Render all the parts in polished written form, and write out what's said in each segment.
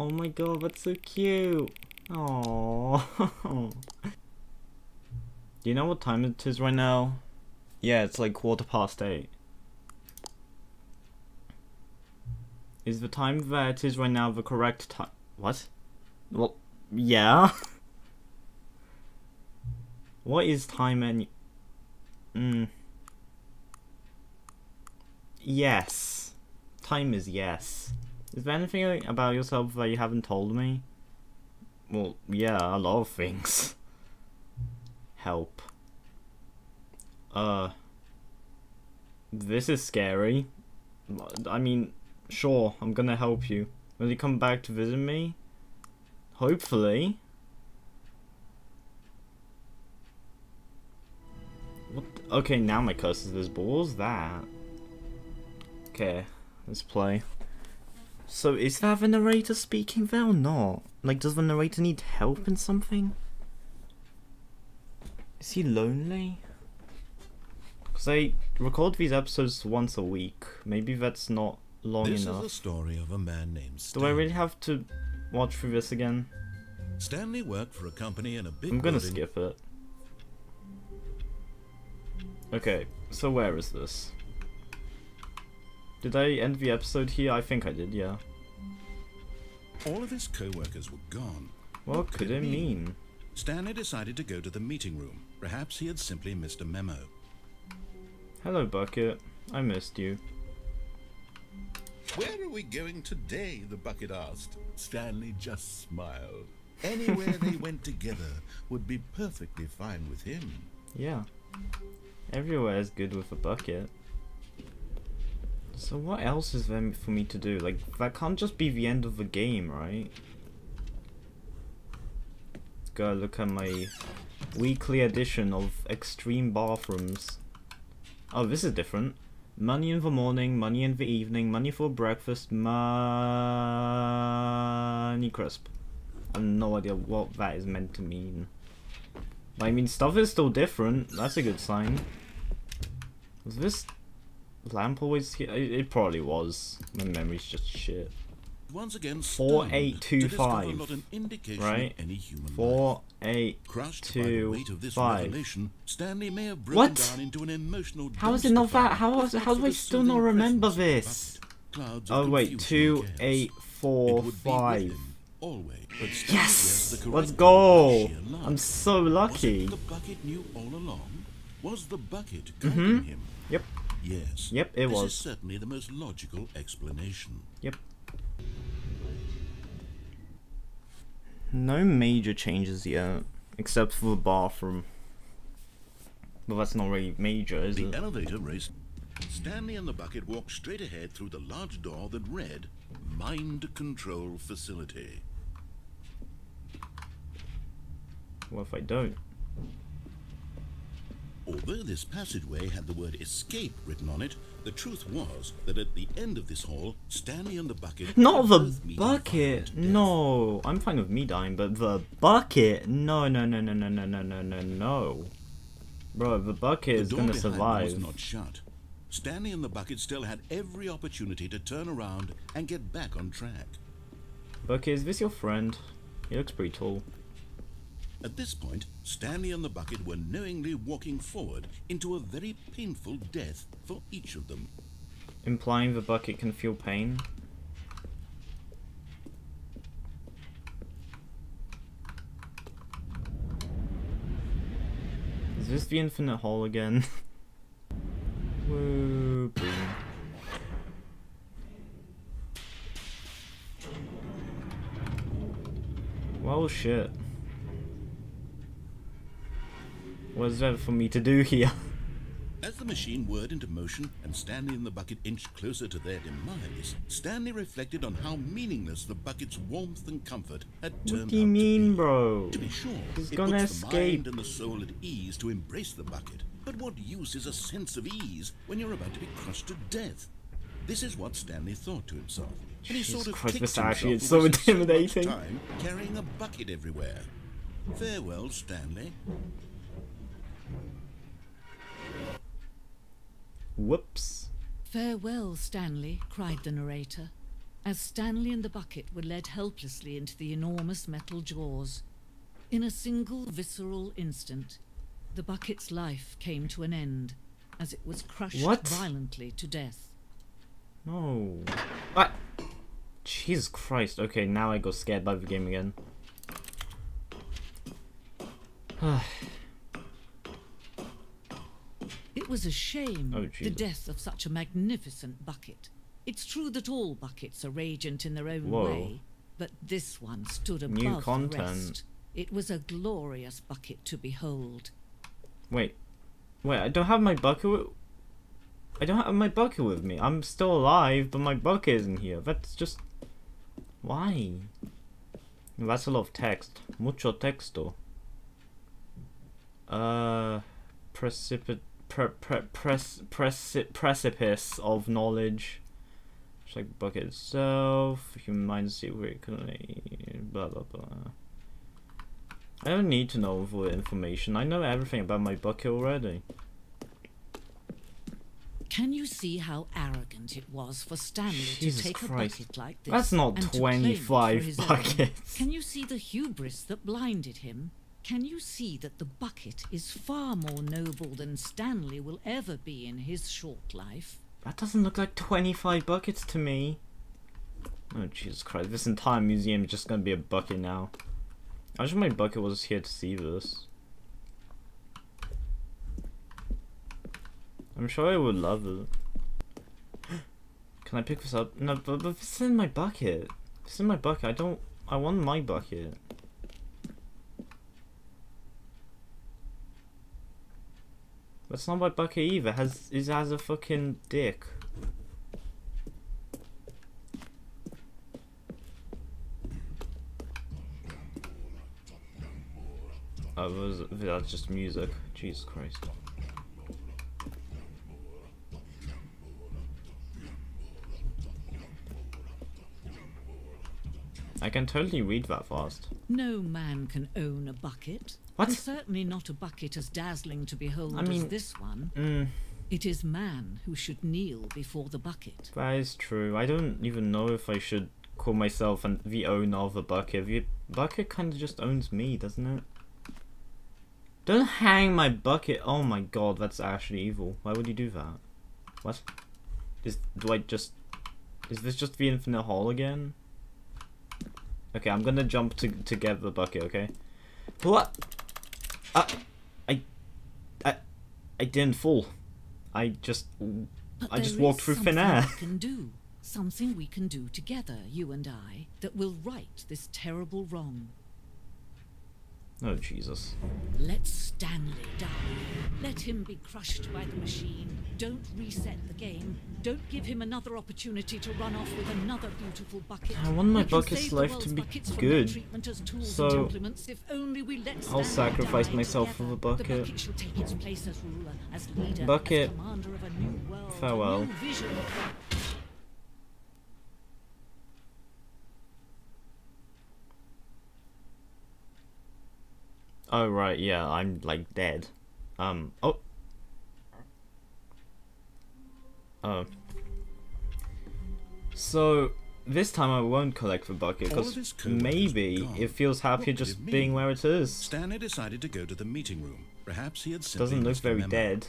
Oh my god, that's so cute. Oh. Do you know what time it is right now? Yeah, it's like 8:15. Is the time that it is right now the correct time? What? Well, yeah. What is time and... Yes. Time is yes. Is there anything about yourself that you haven't told me? Well, yeah, a lot of things. Help. This is scary. I mean, sure, I'm gonna help you. Will you come back to visit me? Hopefully. What? Okay, now my curse is visible. What was that? Okay, let's play. So, is that the narrator speaking there or not? Like, does the narrator need help in something? Is he lonely? Because I record these episodes once a week. Maybe that's not long enough. This is the story of a man named Stanley. Do I really have to watch through this again? Stanley worked for a company in a big I'm gonna skip it. Okay, so where is this? Did I end the episode here? I think I did, yeah. All of his co-workers were gone. What could it mean? Stanley decided to go to the meeting room. Perhaps he had simply missed a memo. Hello, Bucket. I missed you. Where are we going today? The Bucket asked. Stanley just smiled. Anywhere they went together would be perfectly fine with him. Yeah. Everywhere is good with a bucket. So what else is there for me to do? Like, that can't just be the end of the game, right? Go look at my weekly edition of Extreme Bathrooms. Oh, this is different. Money in the morning, money in the evening, money for breakfast, money crisp. I have no idea what that is meant to mean. I mean, stuff is still different. That's a good sign. Was this lamp always here? It probably was. My memory's just shit. Once again, 4825, right? 4825. Stanley may have what? Down into an emotional how is it not that? How do I still not remember this? Oh wait, 2845. Yes! Let's go! I'm so lucky. The bucket knew all along? Was the bucket guiding him? Yep. Yes. Yep, it was. This is certainly the most logical explanation. Yep. No major changes yet, except for the bathroom. But that's not really major, is it? The elevator raced. Stanley and the bucket walked straight ahead through the large door that read, Mind Control Facility. What if I don't? Although this passageway had the word escape written on it, the truth was that at the end of this hall, Stanley and the bucket... Not the bucket! No! I'm fine with me dying, but the bucket? No. Bro, the bucket is gonna survive. The door was not shut. Stanley and the bucket still had every opportunity to turn around and get back on track. Bucket, is this your friend? He looks pretty tall. At this point, Stanley and the bucket were knowingly walking forward into a very painful death for each of them. Implying the bucket can feel pain? Is this the infinite hole again? Woo, boom. Well, shit. What is there for me to do here? As the machine whirred into motion and Stanley and the bucket inched closer to their demise, Stanley reflected on how meaningless the bucket's warmth and comfort had turned out to be. What do you mean, bro? To be sure, He's it gonna puts the escape. mind and the soul at ease to embrace the bucket. But what use is a sense of ease when you're about to be crushed to death? This is what Stanley thought to himself. And he sort of Christ, kicked this actually is himself so for wasting intimidating. So much time carrying a bucket everywhere. Farewell, Stanley. Whoops. Farewell, Stanley, cried the narrator. as Stanley and the bucket were led helplessly into the enormous metal jaws. In a single visceral instant, the bucket's life came to an end as it was crushed violently to death. No. What? Jesus Christ. Okay, now I got scared by the game again. It was a shame, Oh, the death of such a magnificent bucket. It's true that all buckets are radiant in their own way, but this one stood above the rest. It was a glorious bucket to behold. Wait, I don't have my bucket. I don't have my bucket with me. I'm still alive, but my bucket isn't here. That's just why. That's a lot of text. Mucho texto. Precipice of knowledge. Just like bucket itself. Human mind secretly. Blah blah blah. I don't need to know all the information. I know everything about my bucket already. Can you see how arrogant it was for Stanley Jesus to take Christ. a bucket like this? That's not and 25 buckets. Can you see the hubris that blinded him? Can you see that the bucket is far more noble than Stanley will ever be in his short life? That doesn't look like 25 buckets to me. Oh Jesus Christ, this entire museum is just gonna be a bucket now. I wish my bucket was here to see this. I'm sure I would love it. Can I pick this up? No, but this is in my bucket. This is in my bucket. I want my bucket. That's not my bucket either. It has a fucking dick. Oh, that's just music. Jesus Christ. I can totally read that fast. No man can own a bucket. What? And certainly not a bucket as dazzling to behold as this one. It is man who should kneel before the bucket. That is true. I don't even know if I should call myself the owner of a bucket. The bucket kind of just owns me, doesn't it? Don't hang my bucket. Oh my god, that's actually evil. Why would you do that? What? Is this just the infinite hole again? Okay, I'm gonna jump to get the bucket, okay? What? I didn't fall. I just walked through thin air. Something we can do together, you and I, that will right this terrible wrong. Oh, Jesus. Let Stanley die. Let him be crushed by the machine. Don't reset the game. Don't give him another opportunity to run off with another beautiful bucket. I want my bucket's life to be good. So, I'll sacrifice myself for the bucket. The bucket shall take its place as ruler, as leader, bucket. as commander of a new world, Farewell. a new vision. Oh right, yeah, I'm like dead. Oh. So this time I won't collect the bucket because maybe it feels happier just being where it is. Stanley decided to go to the meeting room. Perhaps he had simply Doesn't look very dead.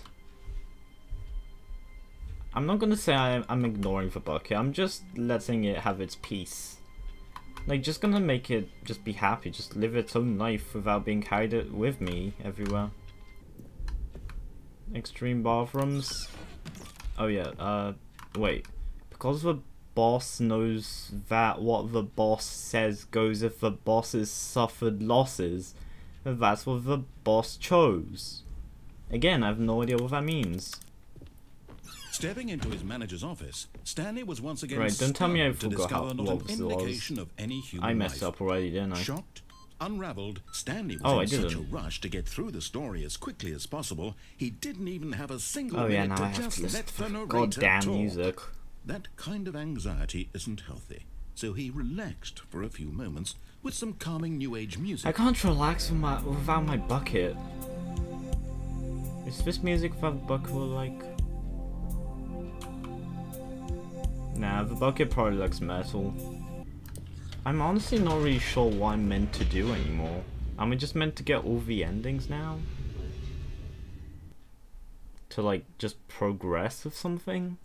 I'm not gonna say I'm ignoring the bucket. I'm just letting it have its peace. Like, just gonna make it just be happy, just live its own life without being carried with me everywhere. Extreme bathrooms. Oh yeah, wait. Because the boss knows that what the boss says goes if the boss has suffered losses, that's what the boss chose. Again, I have no idea what that means. Stepping into his manager's office, Stanley was once again right, don't tell me I to forgot discover how not what an indication of any human I messed life. up already, didn't I? Shocked, unraveled, Stanley was in such a rush to get through the story as quickly as possible, he didn't even have a single minute to just let the narrator goddamn talk. music. That kind of anxiety isn't healthy, so he relaxed for a few moments with some calming new age music. I can't relax without my bucket. Is this music without the bucket like? Nah, the bucket probably looks metal. I'm honestly not really sure what I'm meant to do anymore. Am I just meant to get all the endings now? To like just progress with something?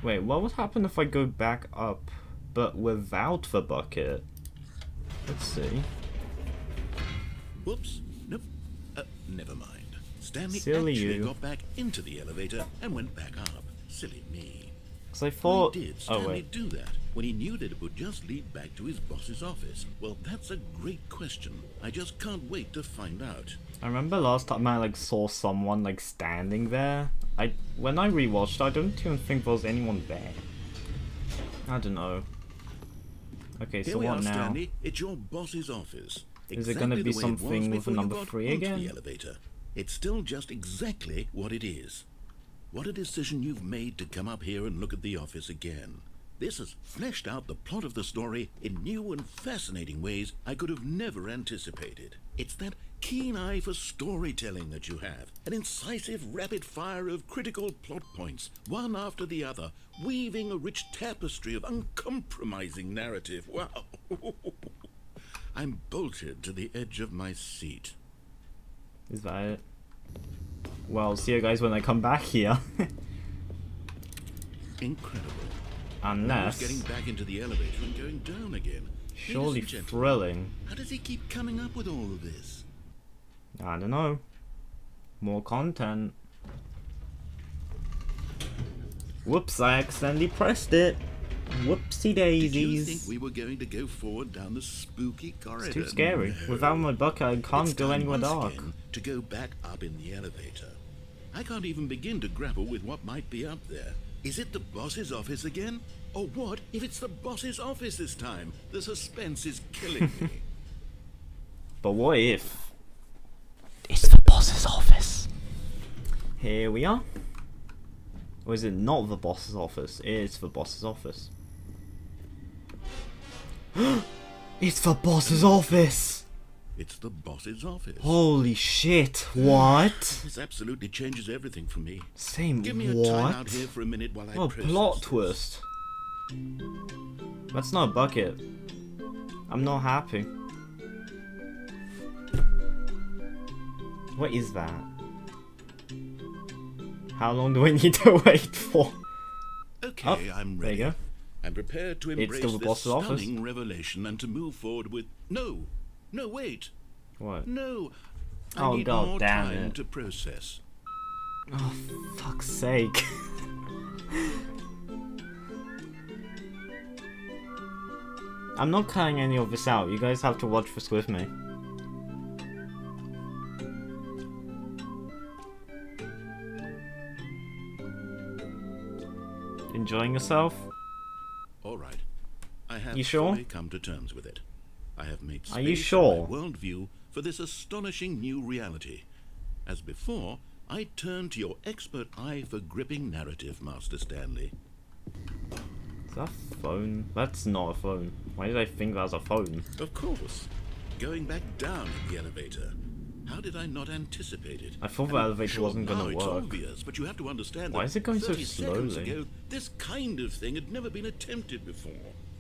Wait, what would happen if I go back up but without the bucket? Let's see. Whoops. Nope. Never mind. Stanley Silly actually you. got back into the elevator and went back up. Silly me. Cause I thought. Why did Stanley do that when he knew that it would just lead back to his boss's office? Well, that's a great question. I just can't wait to find out. I remember last time I like saw someone like standing there. When I rewatched, I don't even think there was anyone there. I don't know. Okay, so Here we what are, now? Stanley. It's your boss's office. Is it gonna be something with a number 3 again? The elevator. It's still just exactly what it is. What a decision you've made to come up here and look at the office again. This has fleshed out the plot of the story in new and fascinating ways I could have never anticipated. It's that keen eye for storytelling that you have, an incisive rapid fire of critical plot points, one after the other, weaving a rich tapestry of uncompromising narrative. Wow! I'm bolted to the edge of my seat. Is that it? Well, see you guys when I come back here. Incredible. Unless... Getting back into the elevator and going down again. Surely thrilling. How does he keep coming up with all of this? I don't know. More content. Whoops, I accidentally pressed it. Whoopsie daisies. Did you think we were going to go forward down the spooky corridor? It's too scary. No. Without my bucket, I can't It's go time anywhere once dark. again to go back up in the elevator. I can't even begin to grapple with what might be up there. Is it the boss's office again? Or what if it's the boss's office this time? The suspense is killing me. But what if it's the boss's office? Here we are. Or is it not the boss's office? It's the boss's office. It's the boss's office! It's the boss's office. Holy shit, what? This absolutely changes everything for me. Same Give me a what? time out here for a minute while I Oh, process plot this. twist. That's not a bucket. I'm not happy. What is that? How long do I need to wait for? Okay, Oh, I'm there ready. you go. I'm prepared to It's embrace still the this boss's office. stunning revelation and to move forward with... No, wait. What? No, I Oh, need God more damn time it. to process. Oh, fuck's sake. I'm not cutting any of this out. You guys have to watch this with me. Enjoying yourself? All right. I have You sure? fully come to terms with it. I have made space Are you in sure? my worldview for this astonishing new reality. As before, I turn to your expert eye for gripping narrative, Master Stanley. Is that a phone? That's not a phone. Why did I think that was a phone? Of course. Going back down in the elevator. How did I not anticipate it? I thought the mean, elevator sure, wasn't gonna now it's work. obvious, but you have to understand Why that is it going so 30 seconds slowly? ago, this kind of thing had never been attempted before.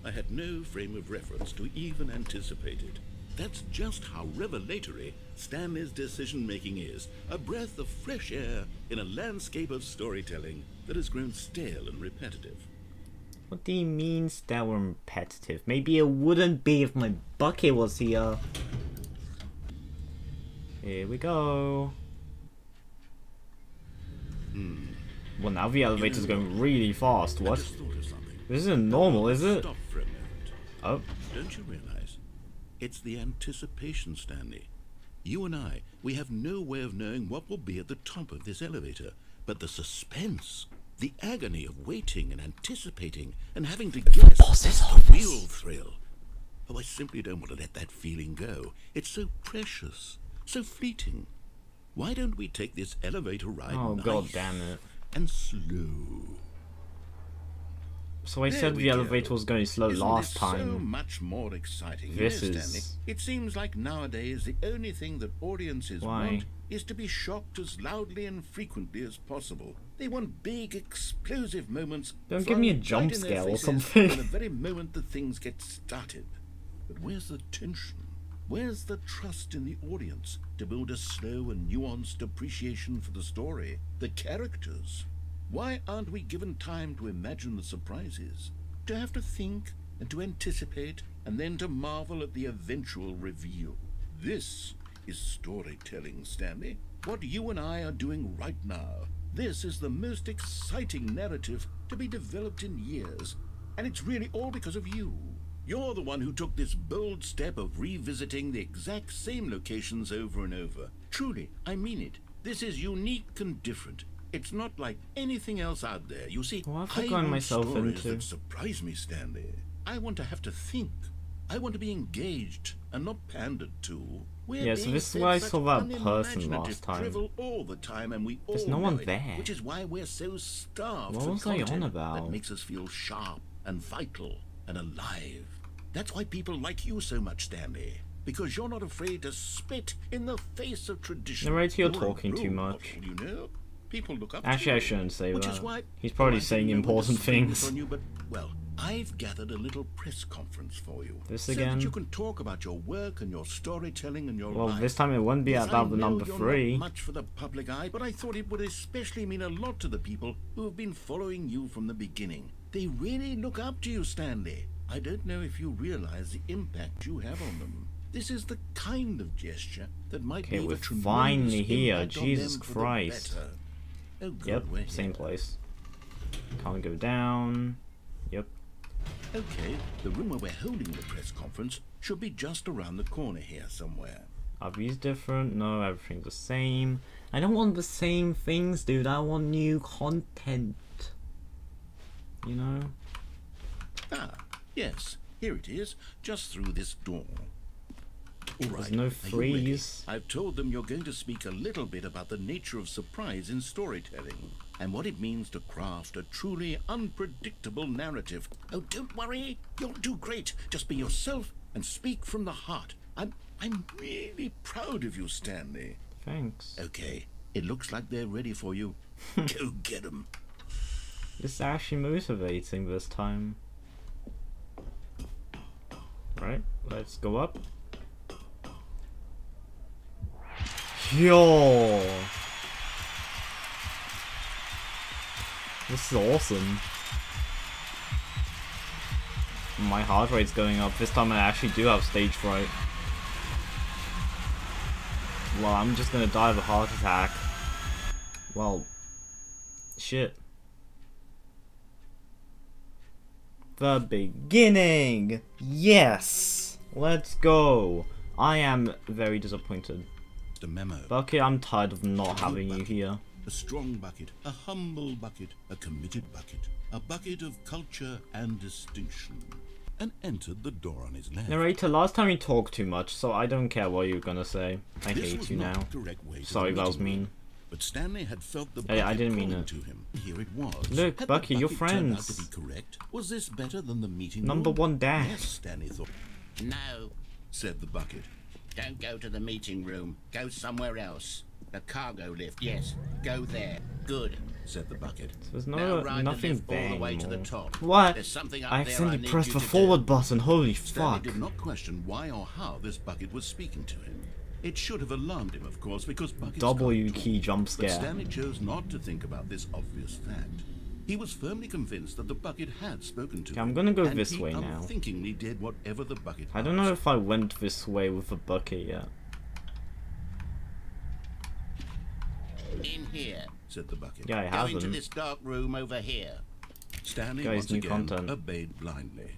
I had no frame of reference to even anticipate it. That's just how revelatory Stanley's decision-making is. A breath of fresh air in a landscape of storytelling that has grown stale and repetitive. What do you mean stale and repetitive? Maybe it wouldn't be if my bucket was here. Here we go. Well, now the elevator's going really fast. I What? just thought of something. This isn't normal, is it? Stop for a moment. Oh. Don't you realize? It's the anticipation, Stanley. You and I, we have no way of knowing what will be at the top of this elevator. But the suspense, the agony of waiting and anticipating and having to guess, that's the real thrill. Oh, I simply don't want to let that feeling go. It's so precious, so fleeting. Why don't we take this elevator ride Oh, nice god damn it. and slow? So I There said we the go. elevator was going slow Isn't last this so time. much more exciting? This Yes, is- Stanley. It seems like nowadays the only thing that audiences Why? want is to be shocked as loudly and frequently as possible. They want big, explosive moments. Don't give me a flung jump right in their scare or faces something. from the very moment that things get started. But where's the tension? Where's the trust in the audience to build a slow and nuanced appreciation for the story, the characters? Why aren't we given time to imagine the surprises, to have to think and to anticipate, and then to marvel at the eventual reveal? This is storytelling, Stanley. What you and I are doing right now. This is the most exciting narrative to be developed in years, and it's really all because of you. You're the one who took this bold step of revisiting the exact same locations over and over. Truly, I mean it. This is unique and different. It's not like anything else out there. You see, What have I I gotten want myself stories into? that surprise me, Stanley. I want to have to think. I want to be engaged and not pandered to. We're Yeah, so being this is fed why I such saw that person unimaginative last time. drivel all the time, and we There's all no know one it, there. which is why we're so starved What for was I on content about? that makes us feel sharp and vital and alive. That's why people like you so much, Stanley. Because you're not afraid to spit in the face of tradition. Narrator, you're a talking too role much. model, you know? People look up to Actually, I you. shouldn't say Which that. is why He's probably I didn't saying know when to important spring this things. on you, but, well, I've gathered a little press conference for you. This so again? that you can talk about your work and your storytelling and your Well, life. this time it wouldn't be Yes, about I the know number you're 3. Not much for the public eye, but I thought it would especially mean a lot to the people who have been following you from the beginning. They really look up to you, Stanley. I don't know if you realize the impact you have on them. This is the kind of gesture that might Okay, leave we're a tremendous finally here. impact on Jesus them for the Christ. better. Oh, good, Yep, we're same here. place. Can't go down. Yep. Okay, the room where we're holding the press conference should be just around the corner here somewhere. Are these different? No, everything's the same. I don't want the same things, dude. I want new content. You know? Ah, yes, here it is, just through this door. All right, There's no are you ready? freeze. I've told them you're going to speak a little bit about the nature of surprise in storytelling and what it means to craft a truly unpredictable narrative. Oh, don't worry, you'll do great. Just be yourself and speak from the heart. I'm really proud of you, Stanley. Thanks. Okay, it looks like they're ready for you. Go get them. This is actually motivating this time. Right, let's go up. Yo! This is awesome. My heart rate's going up. This time I actually do have stage fright. Well, I'm just gonna die of a heart attack. Well, shit. The beginning! Yes! Let's go! I am very disappointed. The memo. Bucket, I'm tired of not having you here. A strong bucket, a humble bucket, a committed bucket, a bucket of culture and distinction. And entered the door on his left. Narrator, last time you talked too much, so I don't care what you're gonna say. I This hate was you not now. the correct way to Sorry, the that was meeting room, mean. But Stanley had felt the Hey, I bucket didn't mean calling it. to him. Here it was. Look, Had the Bucky, you're bucket turned out friends. to be correct? Was this better than the meeting Number room? 1 dad. Yes, Stanley thought. No, Said the bucket. don't go to the meeting room. Go somewhere else. The cargo lift, yes. Go there. Good. Said the bucket. There's Now no ride the nothing lift all there the way to the anymore. top. What? There's something up I there I accidentally need pressed you the to do. forward button. Holy Stanley fuck. did not question why or how this bucket was speaking to him. It should have alarmed him, of course, because buckets W can't key talk. jump But scare. Stanley chose not to think about this obvious fact. He was firmly convinced that the bucket had spoken to Okay, him. I'm gonna go and this he way now. unthinkingly did whatever the bucket I don't know asked. if I went this way with the bucket yet. In here. Said the bucket. Yeah, I Go into haven't. this dark room over here. Stanley Guys, once new again content. obeyed blindly.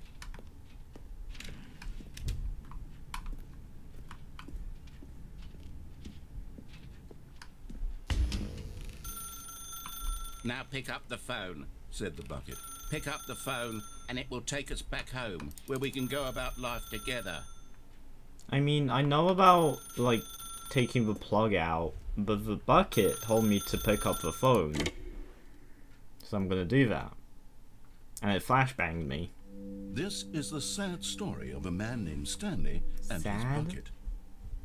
Now pick up the phone. Said the bucket. Pick up the phone and it will take us back home where we can go about life together. I mean, I know about, like, taking the plug out, but the bucket told me to pick up the phone. So I'm gonna do that. And it flashbanged me. This is the sad story of a man named Stanley and his Sad? bucket.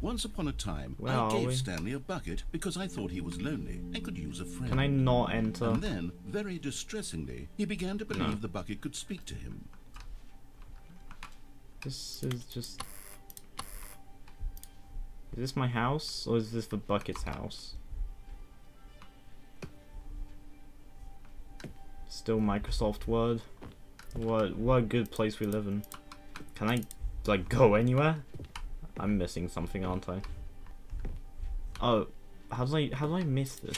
Once upon a time, Where I are gave we? Stanley a bucket because I thought he was lonely and could use a friend. Can I not enter? And then, very distressingly, he began to believe the bucket could speak to him. This is just... Is this my house, or is this the bucket's house? Still Microsoft Word. What a good place we live in. Can I, like, go anywhere? I'm missing something, aren't I? Oh, how do I miss this?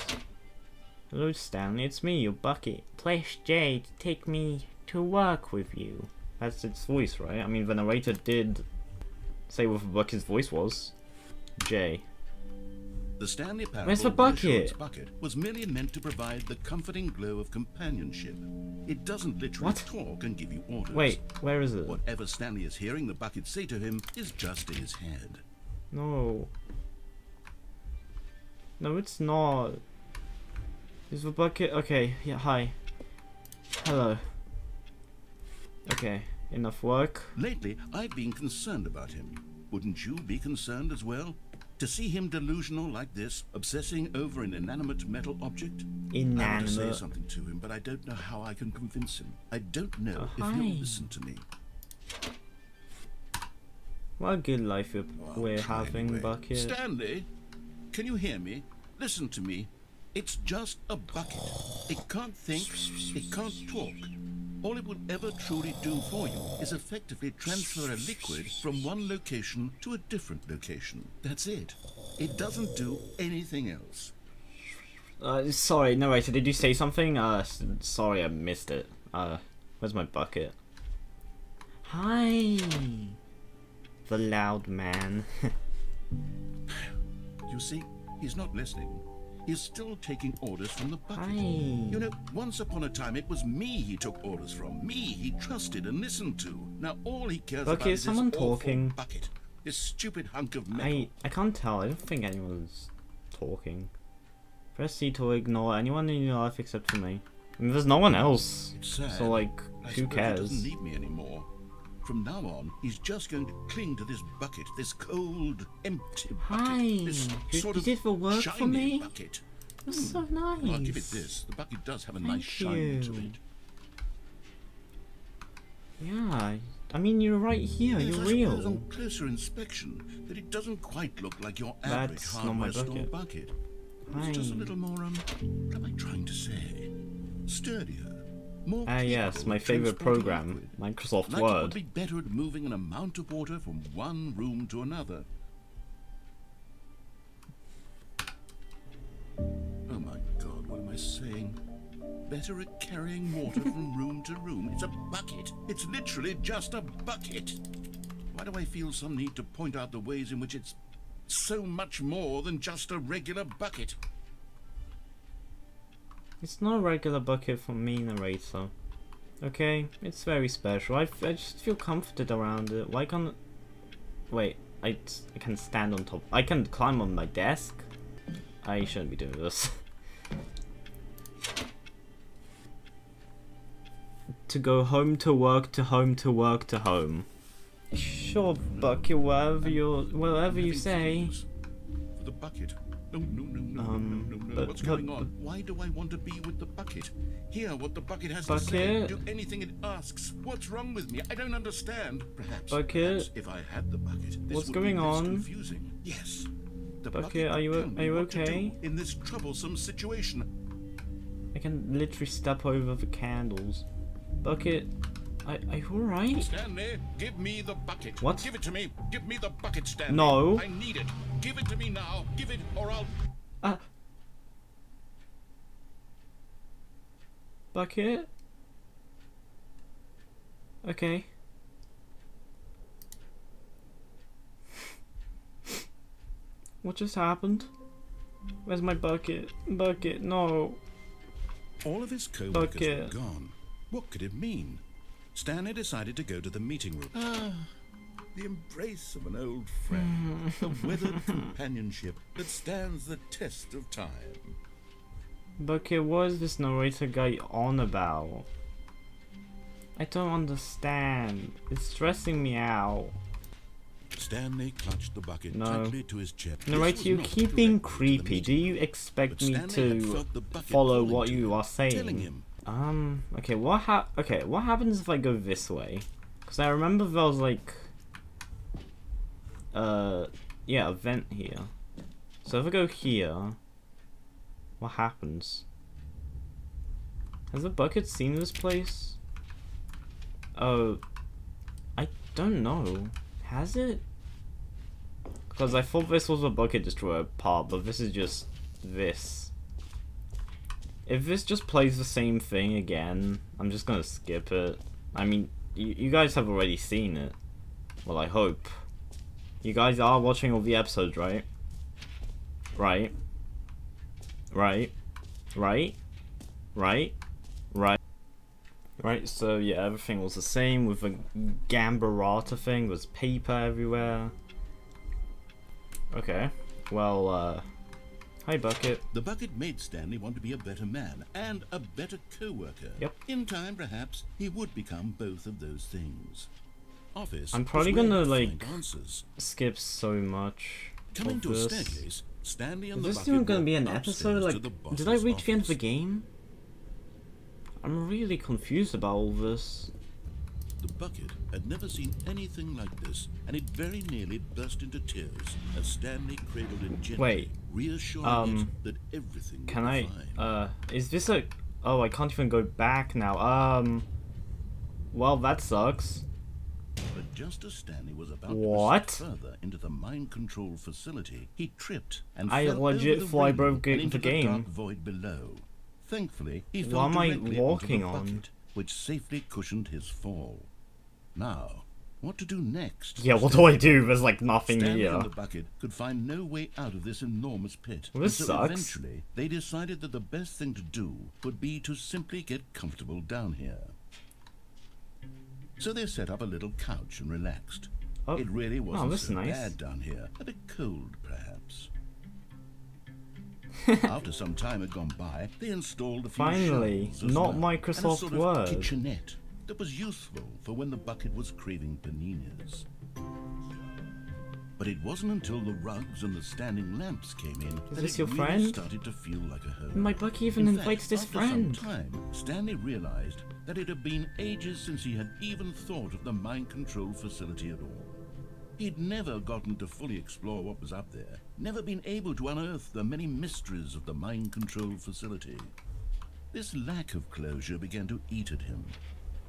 Hello, Stanley, it's me, your bucket. Please, Jay, take me to work with you. That's its voice, right? I mean, the narrator did say what the bucket's voice was. Jay. The Stanley parable Where's the Reassurance bucket? bucket was merely meant to provide the comforting glow of companionship. It doesn't literally What? talk and give you orders. Wait, where is it? Whatever Stanley is hearing the bucket say to him is just in his head. No. No, it's not. Is the bucket... Okay, yeah, hi. Hello. Okay, enough work. Lately, I've been concerned about him. Wouldn't you be concerned as well? To see him delusional like this, obsessing over an inanimate metal object? I want to say Inanimate. something to him, but I don't know how I can convince him. I don't know if hi. he'll listen to me. What a good life we're Try having, anyway. bucket. Stanley, can you hear me? Listen to me. It's just a bucket. It can't think, it can't talk. All it will ever truly do for you is effectively transfer a liquid from one location to a different location. That's it. It doesn't do anything else. Sorry, narrator, did you say something? Sorry, I missed it. Where's my bucket? Hi! The loud man. You see, he's not listening. He's still taking orders from the bucket. Hi. You know, once upon a time it was me he took orders from. Me he trusted and listened to. Now all he cares Bucket, about is is someone this awful talking? bucket. This stupid hunk of metal. I can't tell. I don't think anyone's talking. Press C to ignore anyone in your life except for me. I mean, there's no one else. It's sad. So, like, I who suppose cares? He doesn't need me anymore. From now on, he's just going to cling to this bucket, this cold, empty bucket. Hi. This You sort did of the work shiny for me? bucket. That's so nice. I'll give it this. The bucket does have a nice Thank shine to you. it. Yeah, I mean, you're right here. Yes, You're I suppose real. on closer inspection that it doesn't quite look like your average That's not my hardware store bucket. bucket. Hi. It's just a little more, what am I trying to say? Sturdier. More Yes, capable my of favorite transporting program, liquid. Microsoft Like it would Word. be better at moving an amount of water from one room to another. Oh my God, what am I saying? Better at carrying water from room to room. It's a bucket. It's literally just a bucket. Why do I feel some need to point out the ways in which it's so much more than just a regular bucket? It's not a regular bucket for me, narrator. Okay, it's very special. I just feel comforted around it. Why can't... Wait, I can stand on top. I can climb on my desk? I shouldn't be doing this. To go home to work to home to work to home. Sure, bucket, wherever you say. For the bucket. No, no, no, no, no, no, no. but- What's but- going on? Why do I want to be with the bucket? Hear what the bucket has to Bucket? say. Do anything it asks. What's wrong with me? I don't understand. Perhaps if I had the bucket, this What's would going be less on? confusing. Yes. The Bucket, bucket are you would tell me what to okay? do in this troublesome situation. I can literally step over the candles. Bucket, are you alright? Stanley, give me the bucket. What? Give it to me. Give me the bucket, Stanley. No. I need it. Give it to me now. Give it or I'll... Bucket? Okay. What just happened? Where's my bucket? Bucket, no. All of his co-workers Bucket. were gone. What could it mean? Stanley decided to go to the meeting room. The embrace of an old friend, the weathered companionship that stands the test of time. Bucket, what is this narrator guy on about? I don't understand. It's stressing me out. Stanley clutched the bucket tightly to his chest. Narrator, you keep being creepy. Do you expect me to follow what you are saying? Okay, what happens if I go this way? Because I remember there was like yeah, a vent here. So if I go here, what happens? Has the bucket seen this place? Oh, I don't know. Has it? Because I thought this was a bucket destroyer part, but this is just this. If this just plays the same thing again, I'm just gonna skip it. I mean, you guys have already seen it. Well, I hope. You guys are watching all the episodes, right? Right? Right? Right? Right? Right? Right, so yeah, everything was the same with the Gambarata thing. There's paper everywhere. Okay, well, hi Bucket. The bucket made Stanley want to be a better man and a better co-worker. Yep. In time, perhaps, he would become both of those things. Office. I'm probably gonna like skip so much. Coming to a staircase, Stanley and the Is this bucket even gonna be an walked episode? upstairs Like, to the did I reach boss's the end of the office. game? I'm really confused about all this. The bucket had never seen anything like this, and it very nearly burst into tears as Stanley cradled it gently, Wait, reassuring it that everything would can be I, fine. is this a... Oh, I can't even go back now. Well, that sucks. But just as Stanley was about What? to proceed further into the mind control facility, he tripped and I fell legit over the thought I railing broke and the into game. the dark void below. Thankfully, he What fell am I directly walking onto the on? bucket, which safely cushioned his fall. Now, what to do next? Yeah, what do I do? There's like nothing Stanley here. and the bucket could find no way out of this enormous pit. Well, this and so sucks. eventually, they decided that the best thing to do would be to simply get comfortable down here. So they set up a little couch and relaxed. Oh, It really wasn't that's so nice. bad down here. A bit cold, perhaps. After some time had gone by, they installed a few Finally, shelves as not well, and a Microsoft sort of Word. kitchenette that was useful for when the bucket was craving paninis. But it wasn't until the rugs and the standing lamps came in that this it your really friend? started to feel like a home. My bucket even In fact, invites this after friend. some time, Stanley realized that it had been ages since he had even thought of the mind control facility at all. He'd never gotten to fully explore what was up there, never been able to unearth the many mysteries of the mind control facility. This lack of closure began to eat at him.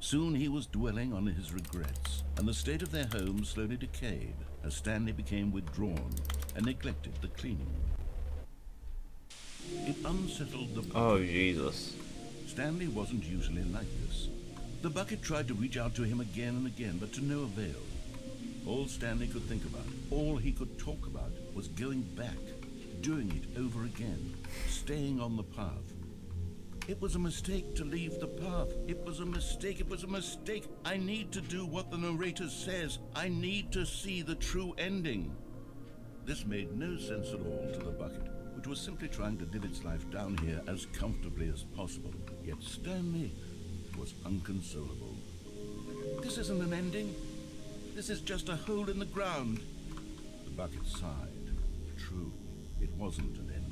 Soon he was dwelling on his regrets, and the state of their home slowly decayed as Stanley became withdrawn and neglected the cleaning. It unsettled the bucket. Oh, Jesus. Stanley wasn't usually like this. The bucket tried to reach out to him again and again, but to no avail. All Stanley could think about, all he could talk about, was going back, doing it over again, staying on the path. It was a mistake to leave the path. It was a mistake. It was a mistake. I need to do what the narrator says. I need to see the true ending. This made no sense at all to the bucket, which was simply trying to live its life down here as comfortably as possible. Yet Stanley was unconsolable. This isn't an ending. This is just a hole in the ground. The bucket sighed. True, it wasn't an ending.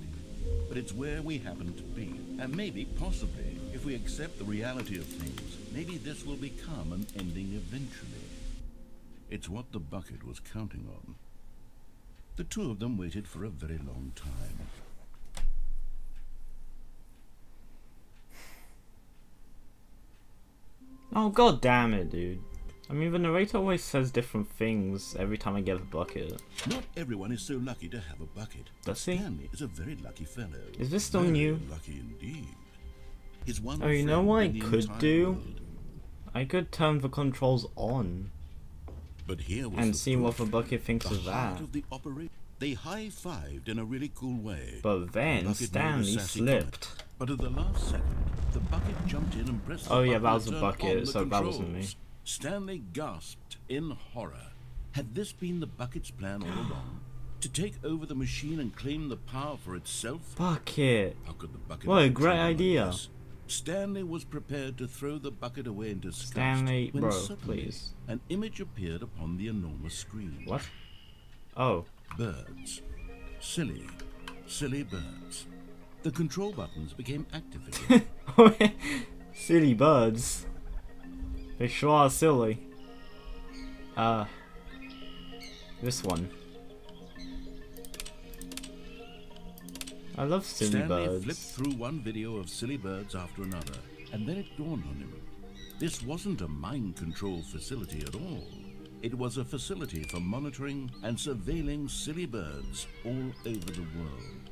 But it's where we happen to be. And maybe, possibly, if we accept the reality of things, maybe this will become an ending eventually. It's what the bucket was counting on. The two of them waited for a very long time. Oh, god damn it, dude. I mean, the narrator always says different things every time I get a bucket. Not everyone is so lucky to have a bucket. Does he? Stanley is a very lucky fellow. Is this still Very new? Lucky indeed. His one Oh, you know friend what I in the could entire do? world. I could turn the controls on But here was and the see what the proof. bucket thinks The of heart that. of the operation. They high-fived in a really cool way. But then The bucket made a Stanley sassy slipped. comment, but at the last second, the bucket jumped in and pressed the Oh, yeah, button that was to a turn bucket, on the so that wasn't controls. me. Stanley gasped in horror. Had this been the bucket's plan all along? To take over the machine and claim the power for itself? Bucket. How could the bucket What a have great something like idea. this? Stanley was prepared to throw the bucket away in disgust Stanley, when bro, suddenly please. an image appeared upon the enormous screen. What? Oh. Birds. Silly, silly birds. The control buttons became active again. Silly birds. They sure are silly. This one. I love silly Stanley birds. flipped through one video of silly birds after another, and then it dawned on him. This wasn't a mind control facility at all. It was a facility for monitoring and surveilling silly birds all over the world.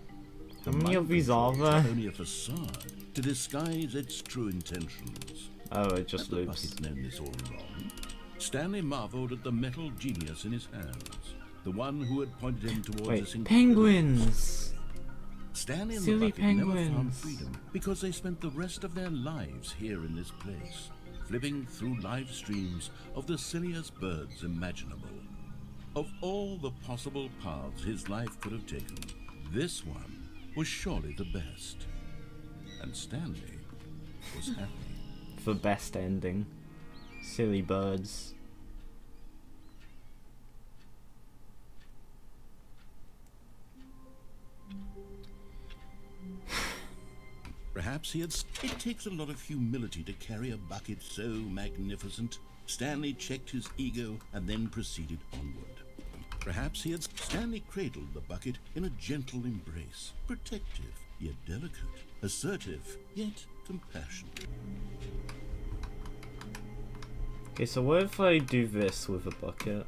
How many of these are there? Only a facade to disguise its true intentions. Oh, it just Had the loops. bucket known this all along? Stanley marveled at the metal genius in his hands, the one who had pointed him towards Wait, this penguins! Stanley and Silly the bucket never found penguins. freedom because they spent the rest of their lives here in this place, flipping through live streams of the silliest birds imaginable. Of all the possible paths his life could have taken, this one was surely the best. And Stanley was happy. The best ending. Silly birds. Perhaps he had... It takes a lot of humility to carry a bucket so magnificent. Stanley checked his ego and then proceeded onward. Perhaps he had... Stanley cradled the bucket in a gentle embrace, protective yet delicate, assertive yet compassionate. Okay, so what if I do this with a bucket?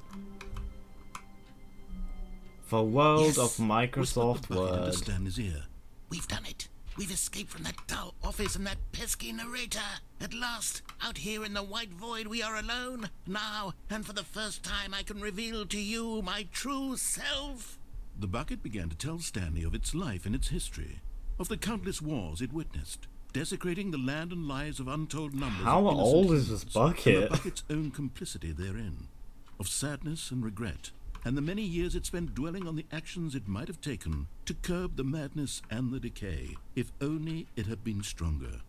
The world of Microsoft Whispered the bucket into Word. Stanley's ear. We've done it. We've escaped from that dull office and that pesky narrator. At last, out here in the white void, we are alone. Now, and for the first time, I can reveal to you my true self. The bucket began to tell Stanley of its life and its history, of the countless wars it witnessed, desecrating the land and lives of untold numbers. How of innocent old is this humans, bucket? And the bucket's own complicity therein, of sadness and regret, and the many years it spent dwelling on the actions it might have taken to curb the madness and the decay, if only it had been stronger,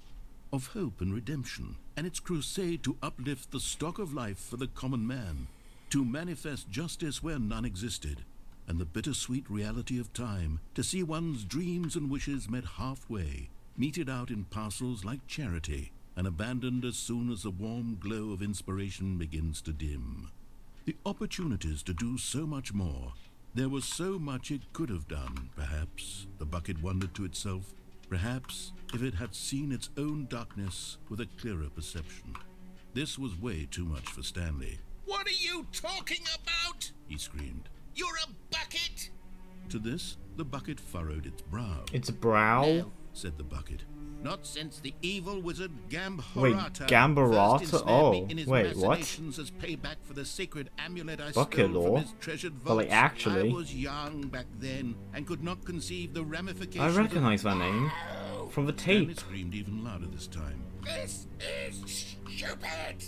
of hope and redemption, and its crusade to uplift the stock of life for the common man, to manifest justice where none existed, and the bittersweet reality of time, to see one's dreams and wishes met halfway, meted out in parcels like charity, and abandoned as soon as the warm glow of inspiration begins to dim. The opportunities to do so much more. There was so much it could have done, perhaps, the bucket wondered to itself. Perhaps if it had seen its own darkness with a clearer perception. This was way too much for Stanley. What are you talking about? He screamed. You're a bucket. To this, the bucket furrowed its brow. Its brow? No. Said the bucket. Not since the evil wizard Gambarata. Wait, Gambarata? first ensnared Oh, me in his wait, what? machinations as payback for the sacred amulet I Bucket stole lore? from his treasured But, like, vaults. actually- I was young back then and could not conceive the I ramifications. recognize that name. From the Stanley tape. screamed even louder this time. This is stupid.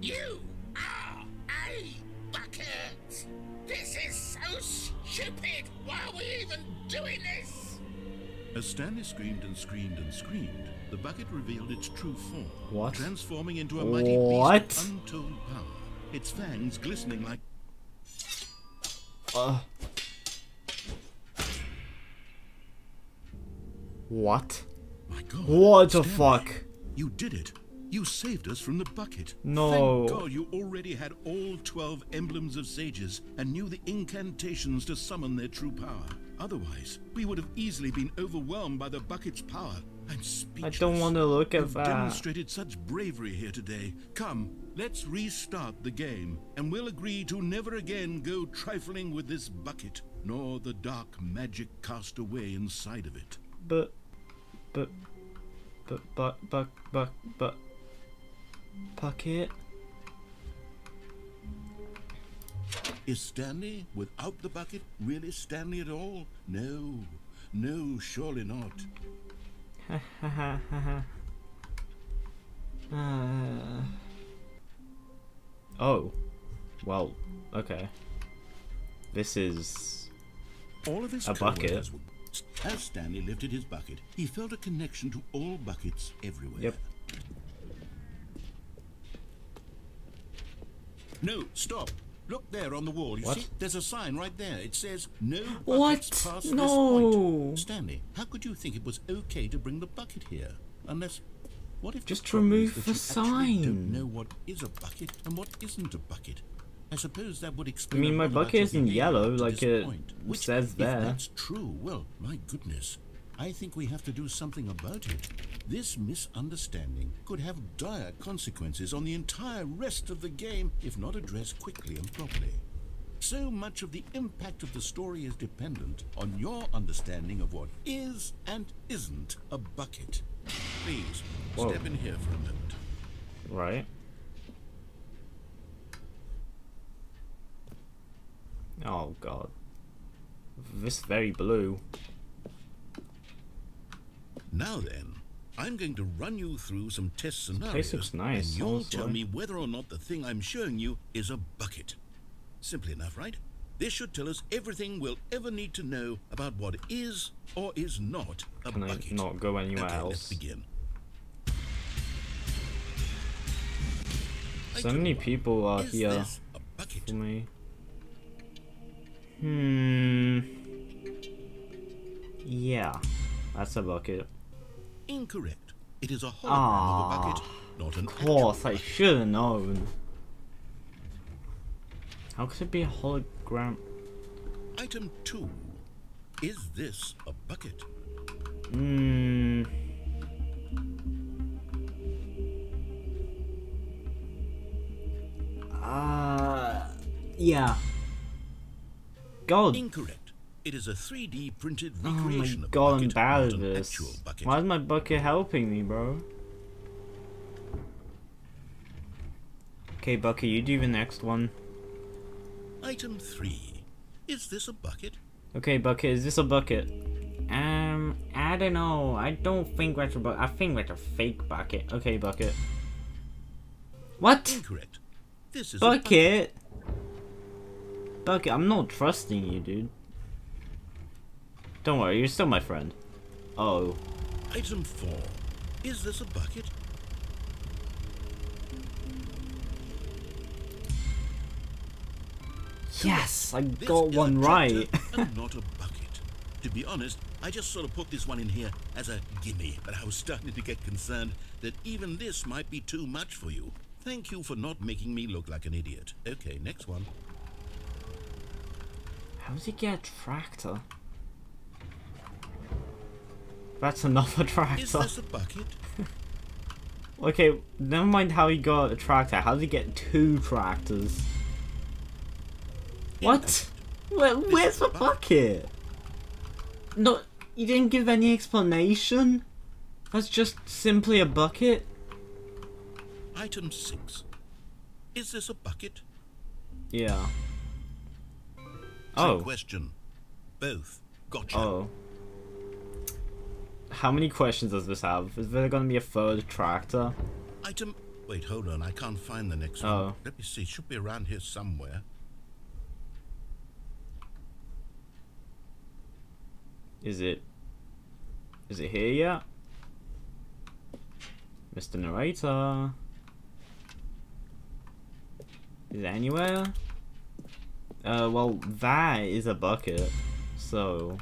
You are a bucket. This is so stupid. Why are we even doing this? As Stanley screamed and screamed and screamed, the bucket revealed its true form. What? Transforming into a mighty What? beast of untold power. Its fangs glistening like... What? My God. What the Stanley, fuck? You did it. You saved us from the bucket. No. Thank God you already had all 12 emblems of sages and knew the incantations to summon their true power. Otherwise, we would have easily been overwhelmed by the bucket's power. I'm I speechless. don't want to look at You've that. demonstrated such bravery here today. Come, let's restart the game, and we'll agree to never again go trifling with this bucket, nor the dark magic cast away inside of it. But bucket. Is Stanley, without the bucket, really Stanley at all? No, no, surely not. Oh, well, okay. This is All of his a bucket. coworkers were... As Stanley lifted his bucket, he felt a connection to all buckets everywhere. Yep. No, stop. Look there on the wall. You What? see? There's a sign right there. It says, no buckets What? past this No. point. Stanley, how could you think it was okay to bring the bucket here? Unless... What if Just the problem remove is that the you actually don't sign. know what is a bucket and what isn't a bucket? I suppose that would I explain. mean, a my lot about bucket your isn't behavior yellow up to like this it point, which, says if there. that's true, well, my goodness, I think we have to do something about it. This misunderstanding could have dire consequences on the entire rest of the game if not addressed quickly and properly. So much of the impact of the story is dependent on your understanding of what is and isn't a bucket. Please, Whoa. step in here for a moment. Right. Oh god. This is very blue. Now then, I'm going to run you through some test scenarios, place looks nice, and you'll honestly. tell me whether or not the thing I'm showing you is a bucket. Simple enough, right? This should tell us everything we'll ever need to know about what is or is not a Can I bucket. not go anywhere Okay, else? let's begin. So Item many one. people are Is here this a bucket? for me. Yeah. That's a bucket. Incorrect. It is a hologram of a bucket, not an Of course, actual I bucket. should have known. How could it be a hologram? Item 2. Is this a bucket? Yeah. God. Incorrect. It is a 3D printed Oh my recreation of a god, I'm bucket, bad not at an this. actual bucket. Why is my bucket helping me, bro? Okay, Bucket, you do the next one. Item 3. Is this a bucket? Okay, Bucket, is this a bucket? I don't know. I don't think that's a bucket. I think that's a fake bucket. Okay, Bucket. What? Incorrect. This is a bucket. Bucket? Bucket, I'm not trusting you, dude. Don't worry, you're still my friend. Oh. Item 4. Is this a bucket? Yes, I This got is one a right. tractor and not a bucket. To be honest, I just sort of put this one in here as a gimme, but I was starting to get concerned that even this might be too much for you. Thank you for not making me look like an idiot. Okay, next one. How does he get a tractor? That's another Is tractor. this a bucket? Okay, never mind how he got a tractor. How did he get two tractors? What? Where's the bucket? No, you didn't give any explanation? That's just simply a bucket? Item 6. Is this a bucket? Yeah. Trick Oh. question. Both. Gotcha. Oh. How many questions does this have? Is there gonna be a third tractor? Item... Wait, hold on. I can't find the next Oh. one. Let me see. It should be around here somewhere. Is it here yet? Mr. Narrator? Is it anywhere? Well, that is a bucket, so...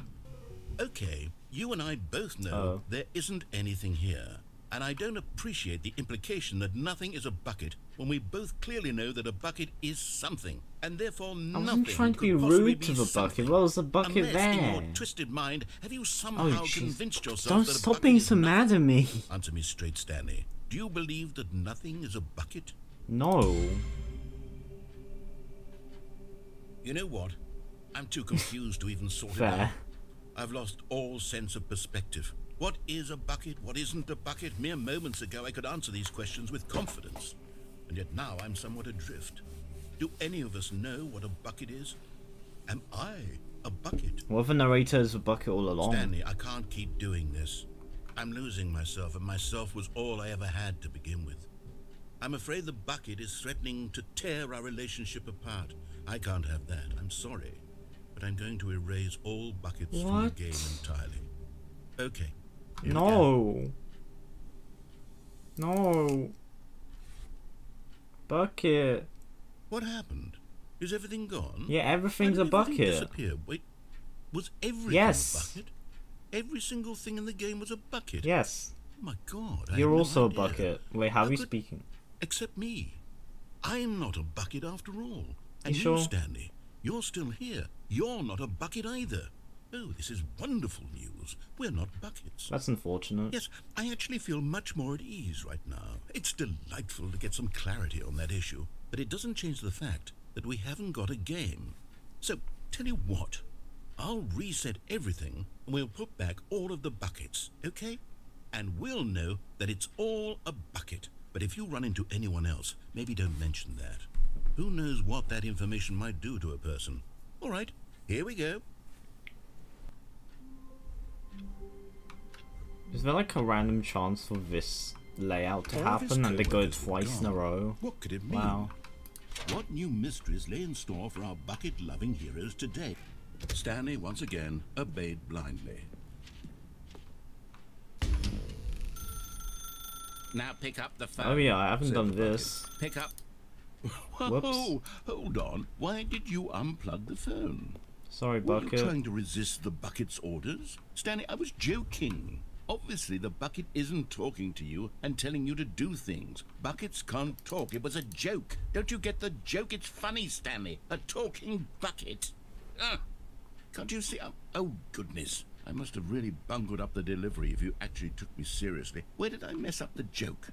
Okay, you and I both know Oh. there isn't anything here. And I don't appreciate the implication that nothing is a bucket when we both clearly know that a bucket is something, and therefore I nothing wasn't trying to be could possibly rude to be the something. bucket. Well, there's a bucket Unless in there. your twisted mind have you Oh, somehow jeez. convinced yourself Don't that a stop bucket being is so mad nothing? at me. Answer me straight, Stanley. Do you believe that nothing is a bucket? No. You know what? I'm too confused to even sort it Fair. out. I've lost all sense of perspective. What is a bucket? What isn't a bucket? Mere moments ago I could answer these questions with confidence. And yet now I'm somewhat adrift. Do any of us know what a bucket is? Am I a bucket? What if the narrator is a bucket all along? Stanley, I can't keep doing this. I'm losing myself, and myself was all I ever had to begin with. I'm afraid the bucket is threatening to tear our relationship apart. I can't have that. I'm sorry. But I'm going to erase all buckets from the What? game entirely. Okay. here we go. No. No. Bucket. What happened? Is everything gone? Yeah, everything's How a did everything bucket. disappear? Wait, was everything Yes. a bucket? Every single thing in the game was a bucket? Yes. Oh my god, I You're had no also a idea. bucket. Wait, how are you could- speaking? Except me. I'm not a bucket after all. And You sure? Stanley, you're still here. You're not a bucket either. Oh, this is wonderful news. We're not buckets. That's unfortunate. Yes, I actually feel much more at ease right now. It's delightful to get some clarity on that issue, but it doesn't change the fact that we haven't got a game. So, tell you what, I'll reset everything and we'll put back all of the buckets, okay? And we'll know that it's all a bucket. But if you run into anyone else, maybe don't mention that. Who knows what that information might do to a person. All right, here we go. Is there like a random chance for this layout to All of his happen and they go coworkers were twice in a gone. row? What could it mean? Wow. What new mysteries lay in store for our bucket-loving heroes today? Stanley once again obeyed blindly. Now pick up the phone. Oh yeah, I haven't Said done the bucket. this. Pick up. Whoa, hold on. Why did you unplug the phone? Sorry, Were you bucket. trying to resist the bucket's orders? Stanley, I was joking. Obviously, the bucket isn't talking to you and telling you to do things. Buckets can't talk. It was a joke. Don't you get the joke? It's funny, Stanley. A talking bucket. Can't you see? Oh, goodness. I must have really bungled up the delivery if you actually took me seriously. Where did I mess up the joke?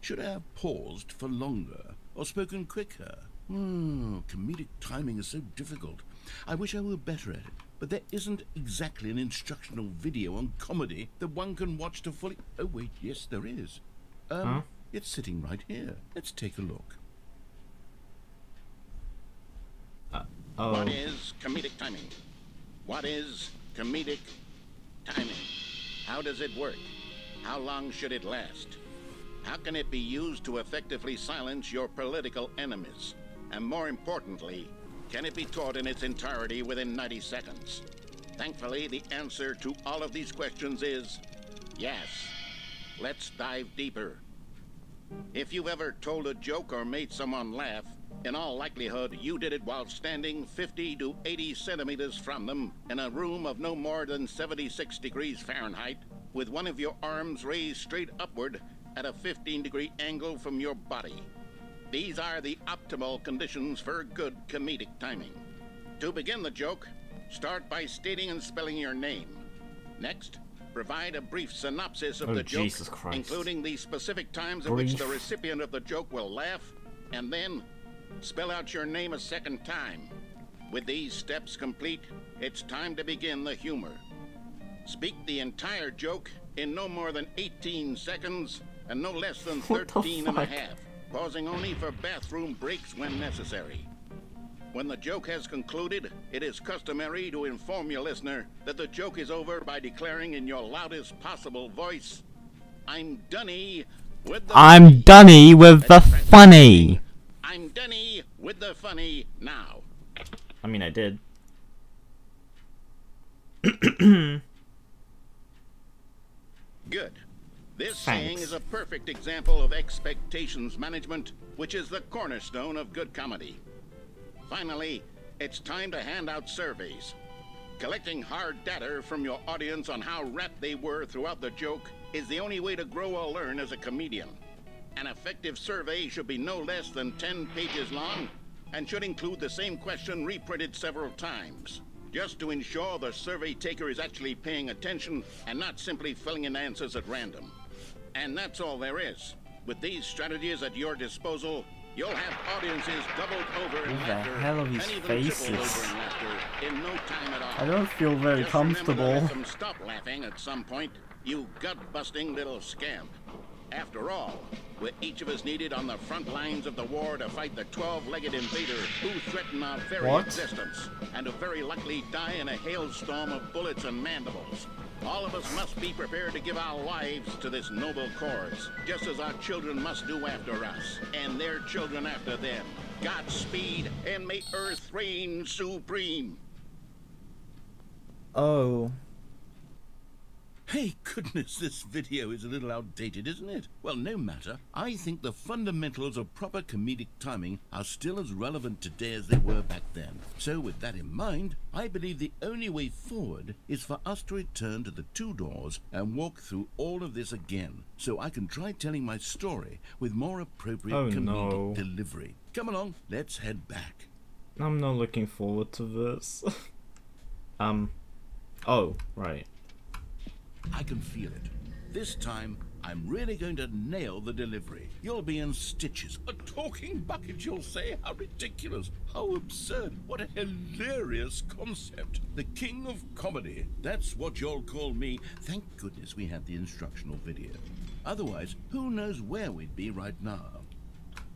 Should I have paused for longer or spoken quicker? Comedic timing is so difficult. I wish I were better at it. But there isn't exactly an instructional video on comedy that one can watch to fully... Oh, wait, yes, there is. It's sitting right here. Let's take a look. Oh, What is comedic timing? What is comedic timing? How does it work? How long should it last? How can it be used to effectively silence your political enemies? And more importantly, can it be taught in its entirety within 90 seconds? Thankfully, the answer to all of these questions is yes. Let's dive deeper. If you've ever told a joke or made someone laugh, in all likelihood, you did it while standing 50 to 80 centimeters from them in a room of no more than 76 degrees Fahrenheit, with one of your arms raised straight upward at a 15-degree angle from your body. These are the optimal conditions for good comedic timing. To begin the joke, start by stating and spelling your name. Next, provide a brief synopsis of Oh, the joke, Jesus Christ. including the specific times at which the Brief. recipient of the joke will laugh, and then spell out your name a second time. With these steps complete, it's time to begin the humor. Speak the entire joke in no more than 18 seconds and no less than What the 13 and a fuck? half, pausing only for bathroom breaks when necessary. When the joke has concluded, it is customary to inform your listener that the joke is over by declaring in your loudest possible voice, "I'm Dunny with the I'm Dunny with the funny. I'm Dunny with the funny now." I mean, I did. Good. This Thanks. saying is a perfect example of expectations management, which is the cornerstone of good comedy. Finally, it's time to hand out surveys. Collecting hard data from your audience on how rapt they were throughout the joke is the only way to grow or learn as a comedian. An effective survey should be no less than 10 pages long and should include the same question reprinted several times, just to ensure the survey taker is actually paying attention and not simply filling in answers at random. And that's all there is. With these strategies at your disposal, you'll have audiences doubled over in What the laughter hell are these and even faces? tripled over in laughter in no time at all. I don't feel very Just remember to comfortable. let them stop laughing at some point, you gut-busting little scamp. After all, we're each of us needed on the front lines of the war to fight the 12-legged invader who threaten our very What? existence, and to very likely die in a hailstorm of bullets and mandibles. All of us must be prepared to give our lives to this noble cause, just as our children must do after us, and their children after them. Godspeed, and may Earth reign supreme. Oh. Hey, goodness, this video is a little outdated, isn't it? Well, no matter. I think the fundamentals of proper comedic timing are still as relevant today as they were back then. So with that in mind, I believe the only way forward is for us to return to the 2 doors and walk through all of this again, so I can try telling my story with more appropriate comedic delivery. Come along, let's head back. I'm not looking forward to this. Oh, right. I can feel it. This time, I'm really going to nail the delivery. You'll be in stitches. A talking bucket, you'll say? How ridiculous. How absurd. What a hilarious concept. The king of comedy. That's what you'll call me. Thank goodness we had the instructional video. Otherwise, who knows where we'd be right now.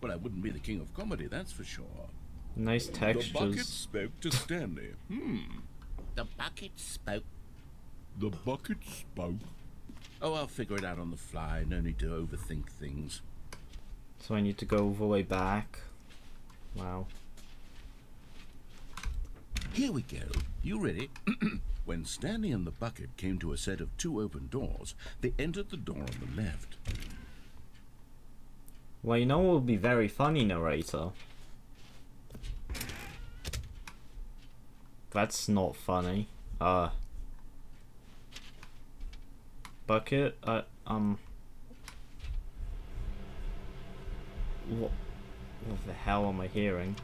But I wouldn't be the king of comedy, that's for sure. Nice textures. The bucket spoke to Stanley. The bucket spoke. The bucket spoke. Oh, I'll figure it out on the fly. No need to overthink things. So I need to go all the way back. Wow. Here we go. You ready? When Stanley and the bucket came to a set of 2 open doors, they entered the door on the left. Well, you know what would be very funny, narrator? That's not funny. Bucket, what the hell am I hearing?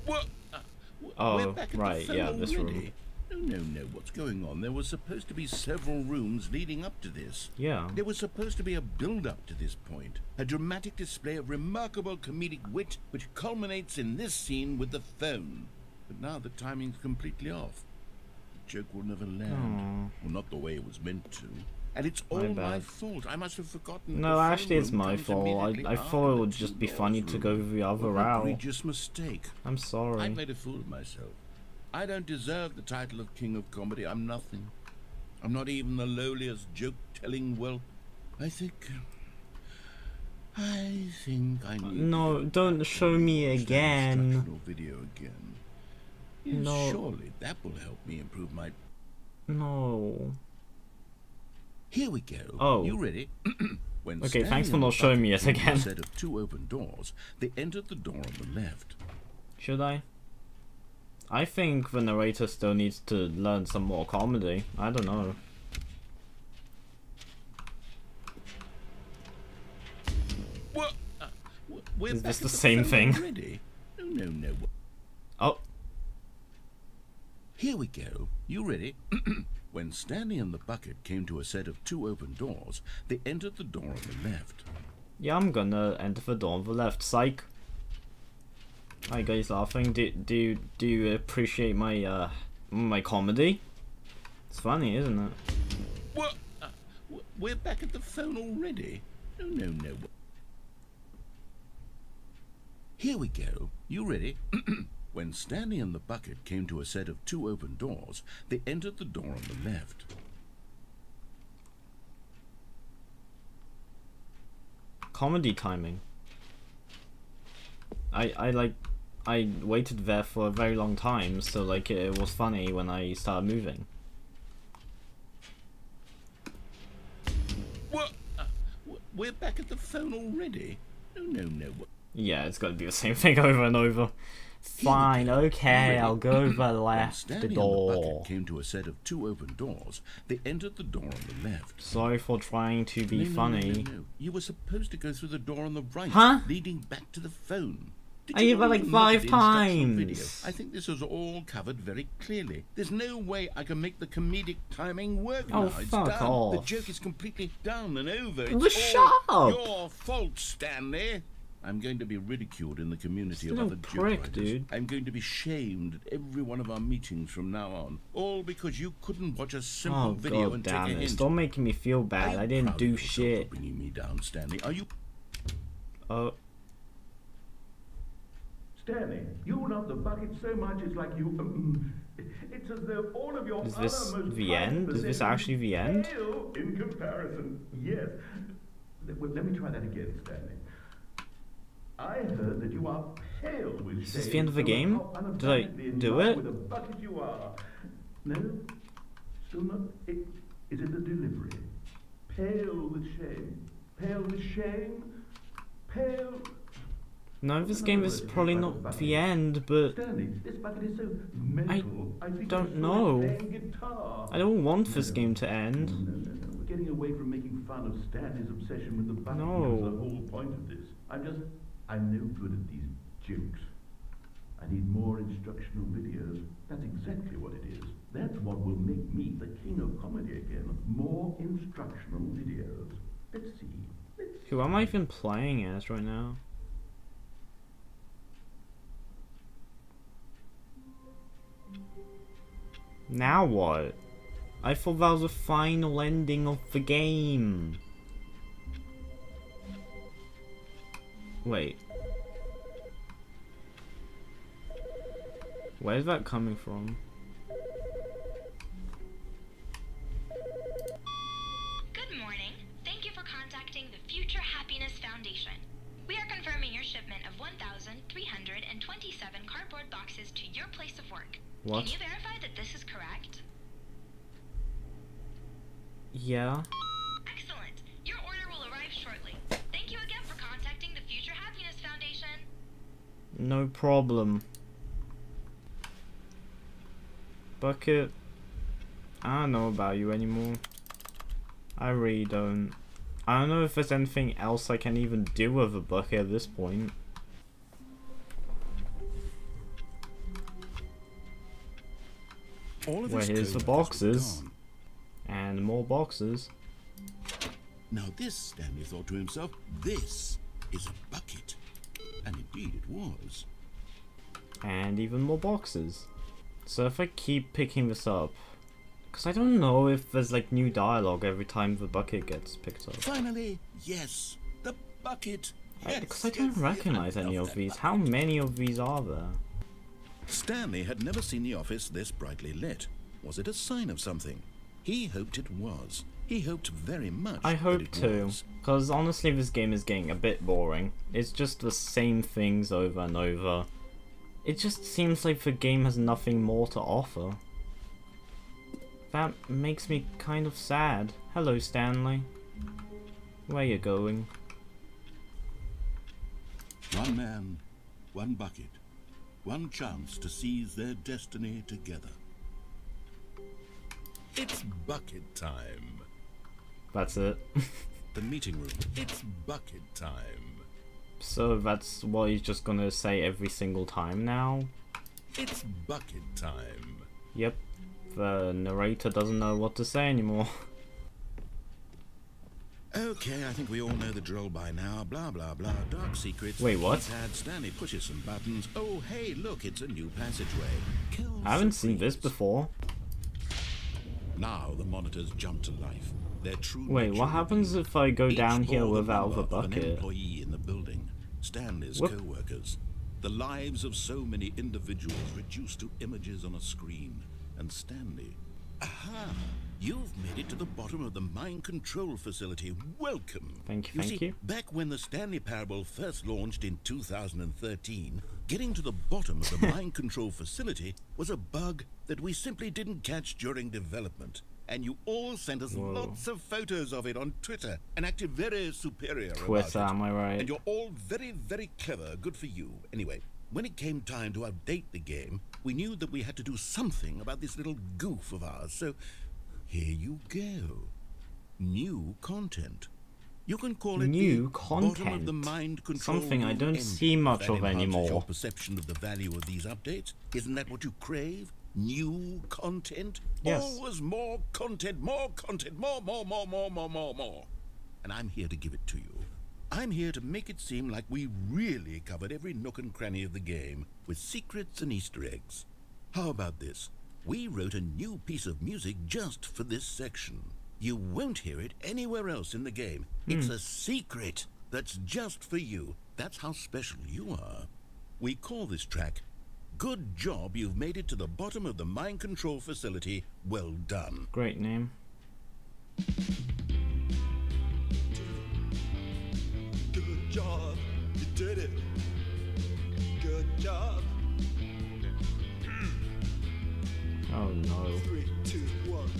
What? Oh, right, yeah, this room. No, what's going on? There was supposed to be several rooms leading up to this. Yeah. There was supposed to be a build-up to this point. A dramatic display of remarkable comedic wit which culminates in this scene with the phone. But now the timing's completely off. The joke will never land. Well, not the way it was meant to. And it's all my fault. I must have forgotten. No, actually it's my fault. I thought it would just be funny to go the other route. Egregious mistake. I'm sorry. I made a fool of myself. I don't deserve the title of King of Comedy. I'm nothing. I'm not even the lowliest joke-telling whelp. I think I need. No, don't show me again. Video again. Yes, no. Surely that will help me improve my. No. Here we go. Oh. You ready? When okay, thanks for not showing me it again. A set of 2 open doors. They entered the door on the left. Should I? I think the narrator still needs to learn some more comedy. I don't know. What? Is this the same thing? Already? No. Oh. Here we go. You ready? When Stanley and the bucket came to a set of 2 open doors, they entered the door on the left. Yeah, I'm gonna enter the door on the left. Psych. Hi guys, laughing. Do you appreciate my my comedy? It's funny, isn't it? What? We're back at the phone already? No. Here we go. You ready? When Stanley and the bucket came to a set of 2 open doors, they entered the door on the left. Comedy timing. I waited there for a very long time, so like it was funny when I started moving. What? We're back at the phone already? No. Yeah, it's got to be the same thing over and over. Fine, okay, I'll go the left Stanley door. And the bucket came to a set of 2 open doors. They entered the door on the left. Sorry for trying to be funny. No. You were supposed to go through the door on the right, huh? leading back to the phone. I did that like 5 times. Video? I think this was all covered very clearly. There's no way I can make the comedic timing work now. It's fuck done. off. The joke is completely done and over. Well, It's shut all up. your fault, Stanley. I'm going to be ridiculed in the community of Still other joke prick, writers. dude. I'm going to be shamed at every one of our meetings from now on. All because you couldn't watch a simple video and take a hint. Stop making me feel bad. I didn't do shit. For bringing me down, Stanley. Are you? Stanley, you love the bucket so much it's like you. It's as though all of your. Is this the end? Is this actually the end? Pale in comparison, yes. Let me try that again, Stanley. I heard that you are pale with shame. Is this the end of the game? Did I do it? With a bucket you are. No, still not. Is it the delivery? Pale with shame. Pale with shame. Pale. No, this game is probably not the end, but Stanley, this bucket is so mental. I think don't it's know. playing guitar. I don't want this game to end. No. We're getting away from making fun of Stanley's obsession with the bucket. No. That's the whole point of this. I'm no good at these jokes. I need more instructional videos. That's exactly what it is. That's what will make me the king of comedy again. More instructional videos. Let's see. Who am I even playing as right now? Now what? I thought that was the final ending of the game. Wait. Where's that coming from? Good morning. Thank you for contacting the Future Happiness Foundation. We are confirming your shipment of 1,327 cardboard boxes to your place of work. What? Can you verify that this is correct? Yeah. Excellent. Your order will arrive shortly. Thank you again for contacting the Future Happiness Foundation. No problem. Bucket. I don't know about you anymore. I really don't. I don't know if there's anything else I can even do with a bucket at this point. All of Well, his here's the co-workers were boxes. gone. And more boxes. Now this, Stanley thought to himself, this is a bucket. And indeed it was. And even more boxes. So if I keep picking this up, because I don't know if there's like new dialogue every time the bucket gets picked up. Finally, yes, the bucket. Because I don't recognize any of these. How many of these are there? Stanley had never seen the office this brightly lit. Was it a sign of something? He hoped it was. He hoped very much. I hope that it too, was. because honestly this game is getting a bit boring. It's just the same things over and over. It just seems like the game has nothing more to offer. That makes me kind of sad. Hello, Stanley. Where you going? One man, one bucket, one chance to seize their destiny together. It's bucket time. That's it. The meeting room. It's bucket time. So that's what he's just gonna say every single time now? It's bucket time. Yep. The narrator doesn't know what to say anymore. Okay, I think we all know the drill by now. Blah, blah, blah. Dark secrets. Wait, what? Keypad, Stanley pushes some buttons. Oh, hey, look, it's a new passageway. Kill I haven't seen this surprise. before. Now the monitors jump to life. Their true Wait, nature what happens revealed. if I go Each down here bore the without the number of an bucket? employee in the building. Stanley's Whoop. co-workers. The lives of so many individuals reduced to images on a screen. And Stanley. Aha! You've made it to the bottom of the mind control facility. Welcome. Thank you, See, thank you. back when the Stanley Parable first launched in 2013, getting to the bottom of the mind control facility was a bug that we simply didn't catch during development. And you all sent us Whoa. lots of photos of it on Twitter and acted very superior Twitter, about it. am I right? And you're all very, very clever. Good for you. Anyway, when it came time to update the game, we knew that we had to do something about this little goof of ours. So here you go. New content. You can call it New the bottom of content. the mind control Something I don't ending. see much That of enhances anymore. Your perception of the value of these updates. Isn't that what you crave? New content? Yes. Always more content, more, more. And I'm here to give it to you. I'm here to make it seem like we really covered every nook and cranny of the game with secrets and Easter eggs. How about this? We wrote a new piece of music just for this section. You won't hear it anywhere else in the game. It's a secret that's just for you. That's how special you are. We call this track Good Job You've Made It to the Bottom of the Mind Control Facility. Well done. Great name. Good job, you did it. Good job. Oh no. 3, 2, 1.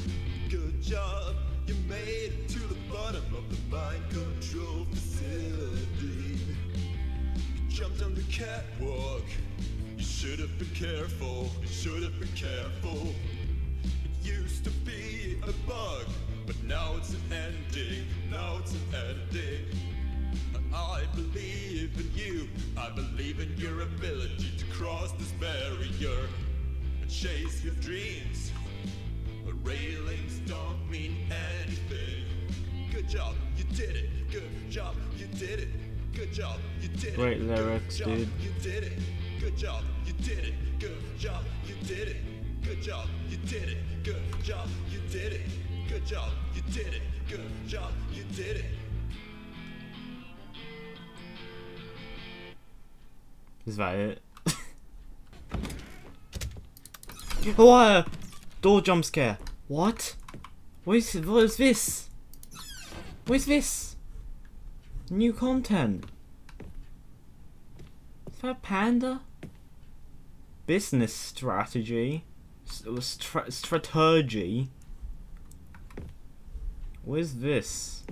Good job. You made it to the bottom of the mind control facility. You jumped on the catwalk. You should have been careful. You should have been careful. It used to be a bug, but now it's an ending. Now it's an ending. I believe in you. I believe in your ability to cross this barrier and chase your dreams. But railings don't mean anything. Good job, you did it. Good job, you did it. Good job, you did it. Great lyrics, dude. You did it. Good job, you did it. Good job, you did it. Good job, you did it. Good job, you did it. Good job, you did it. Good job, you did it. Is that it? What? Door jump scare. What? What is this? What is this? New content. Is that Panda? Business strategy. Strategy. What is this?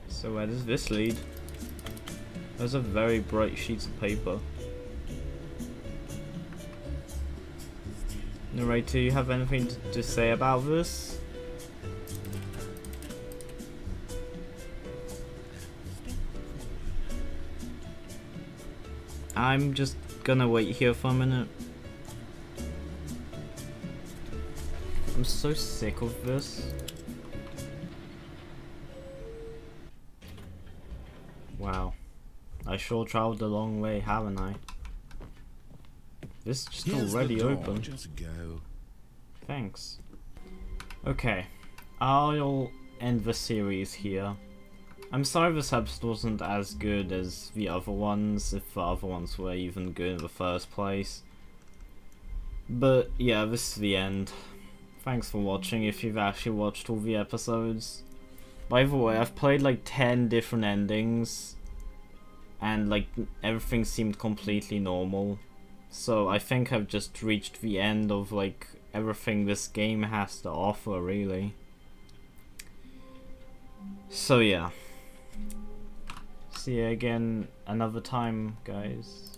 So where does this lead? Those are very bright sheets of paper. Narrator, you have anything to say about this? I'm just gonna wait here for a minute. I'm so sick of this. Wow. I sure traveled a long way, haven't I? This is just Here's already the door. open. Just go. Thanks. Okay. I'll end the series here. I'm sorry this episode wasn't as good as the other ones, if the other ones were even good in the first place. But yeah, this is the end. Thanks for watching if you've actually watched all the episodes. By the way, I've played like 10 different endings, and like everything seemed completely normal. So I think I've just reached the end of like everything this game has to offer, really. So yeah. See you again another time, guys.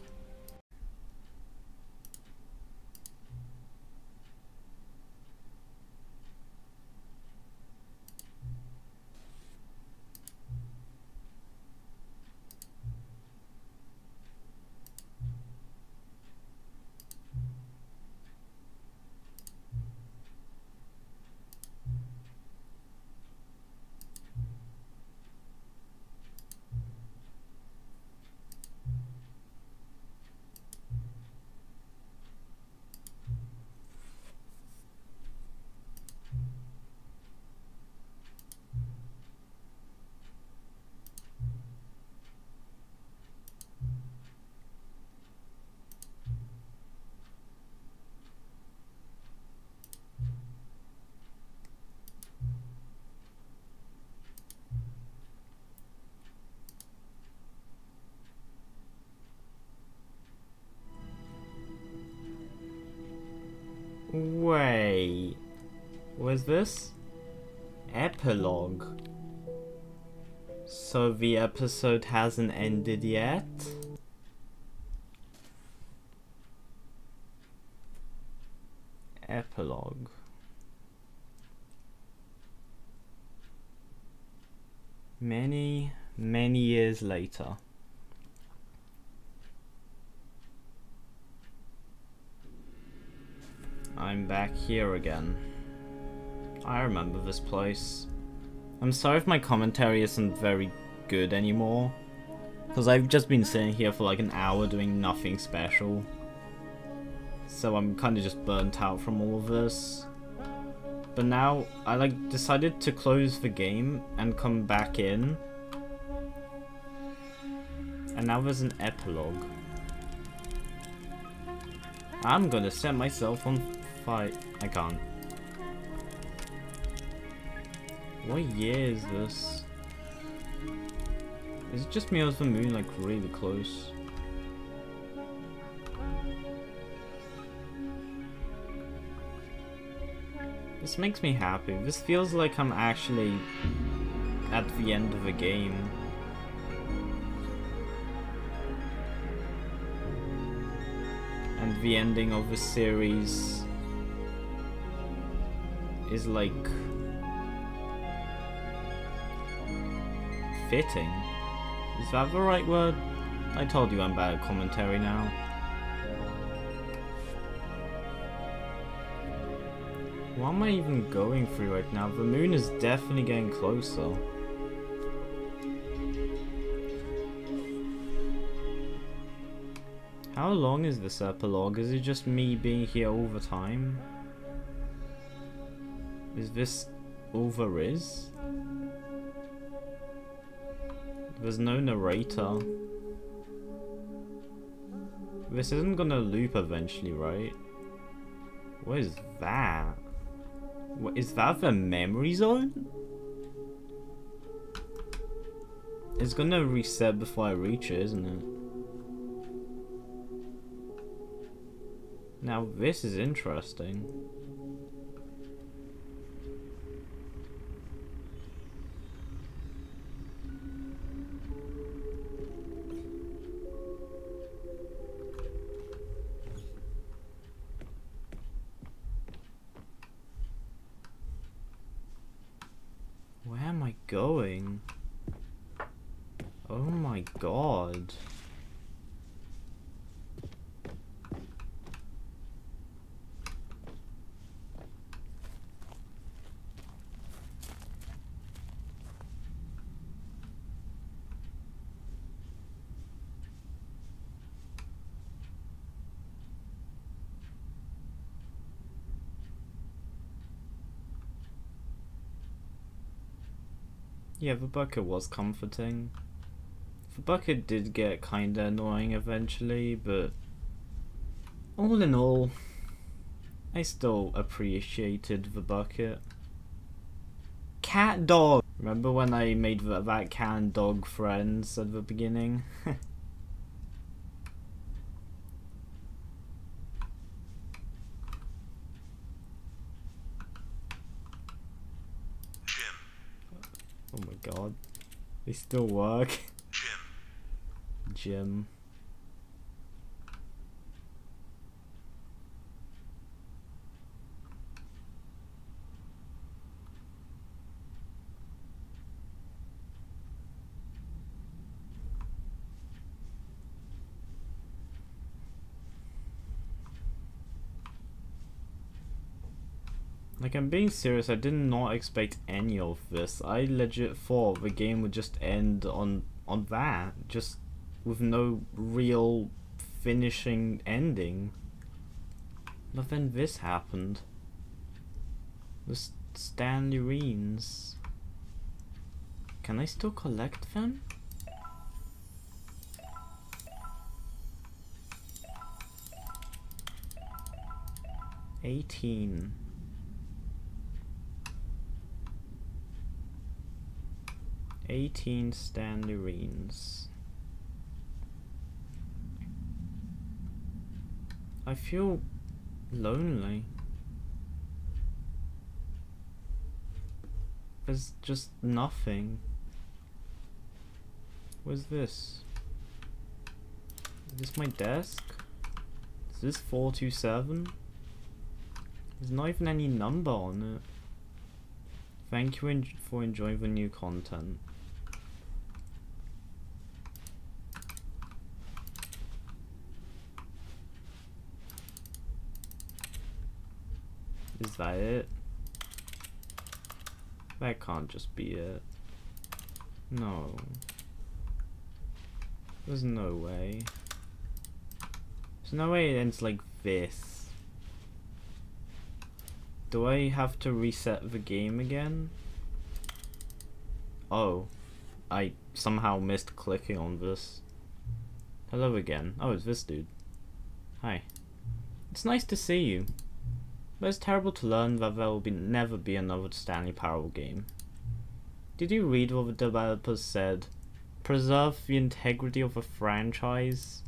Wait, what's this? Epilogue. So the episode hasn't ended yet? Epilogue. Many years later. I'm back here again. I remember this place. I'm sorry if my commentary isn't very good anymore, because I've just been sitting here for like an hour doing nothing special. So I'm kind of just burnt out from all of this. But now I like decided to close the game and come back in. And now there's an epilogue. I'm gonna set myself on fire. I can't. What year is this? Is it just me or is the moon like really close? This makes me happy. This feels like I'm actually at the end of a game. And the ending of a series is like fitting. Is that the right word? I told you I'm bad at commentary now. What am I even going through right now? The moon is definitely getting closer. How long is this epilogue? Is it just me being here all the time? Is this all there is? There's no narrator. This isn't gonna loop eventually, right? What is that? What, is that the memory zone? It's gonna reset before I reach it, isn't it? Now this is interesting. Where am I going? Oh my god. Yeah, the bucket was comforting. The bucket did get kinda annoying eventually, but all in all, I still appreciated the bucket. Cat dog! Remember when I made that cat and dog friends at the beginning? Oh my god. They still work. Jim. Like, I'm being serious, I did not expect any of this. I legit thought the game would just end on that, just with no real finishing ending. But then this happened. The Stanley rings. Can I still collect them? $18. 18 Stanley rings. I feel lonely. There's just nothing. What's this? Is this my desk? Is this 427? There's not even any number on it. Thank you for enjoying the new content. Is that it? That can't just be it. No. There's no way. There's no way it ends like this. Do I have to reset the game again? Oh. I somehow missed clicking on this. Hello again. Oh, it's this dude. Hi. It's nice to see you. But it's terrible to learn that there will never be another Stanley Parable game. Did you read what the developers said? preserve the integrity of a franchise?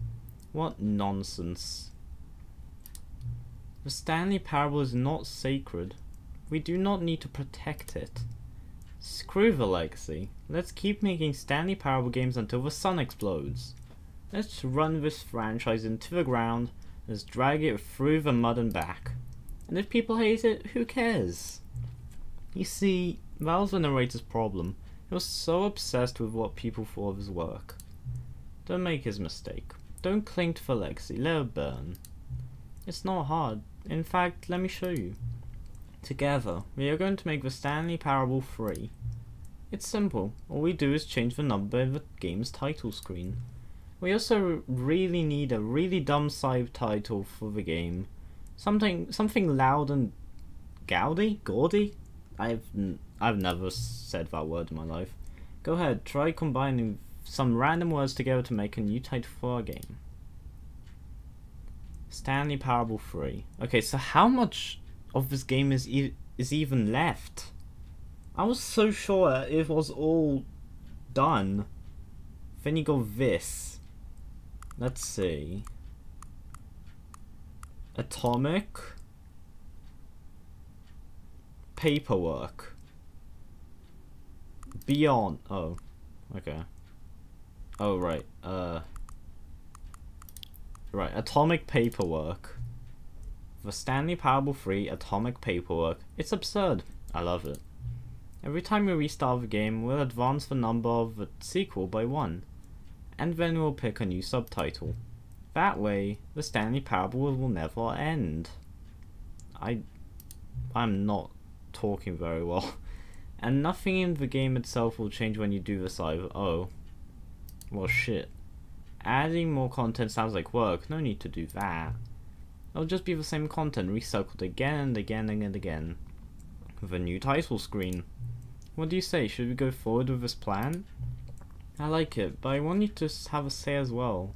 What nonsense. The Stanley Parable is not sacred. We do not need to protect it. Screw the legacy. Let's keep making Stanley Parable games until the sun explodes. Let's run this franchise into the ground. Let's drag it through the mud and back. And if people hate it, who cares? You see, that was the narrator's problem. He was so obsessed with what people thought of his work. Don't make his mistake. Don't cling to the legacy. Let it burn. It's not hard. In fact, let me show you. Together, we are going to make the Stanley Parable free. It's simple. All we do is change the number in the game's title screen. We also really need a really dumb subtitle for the game. Something loud and gaudy? I've never said that word in my life. Go ahead, try combining some random words together to make a new title for our game. Stanley Parable 3. Okay, so how much of this game is even left? I was so sure it was all done. Then you got this. Let's see. Atomic Paperwork. Beyond. Oh, okay. Oh, right. Right. Atomic Paperwork. The Stanley Parable 3 Atomic Paperwork. It's absurd. I love it. Every time we restart the game, we'll advance the number of the sequel by 1. And then we'll pick a new subtitle. That way, the Stanley Parable will never end. I'm not talking very well. And nothing in the game itself will change when you do this either. Oh. Well, shit. Adding more content sounds like work. No need to do that. It'll just be the same content recycled again and again and again. With a new title screen. What do you say? Should we go forward with this plan? I like it, but I want you to have a say as well.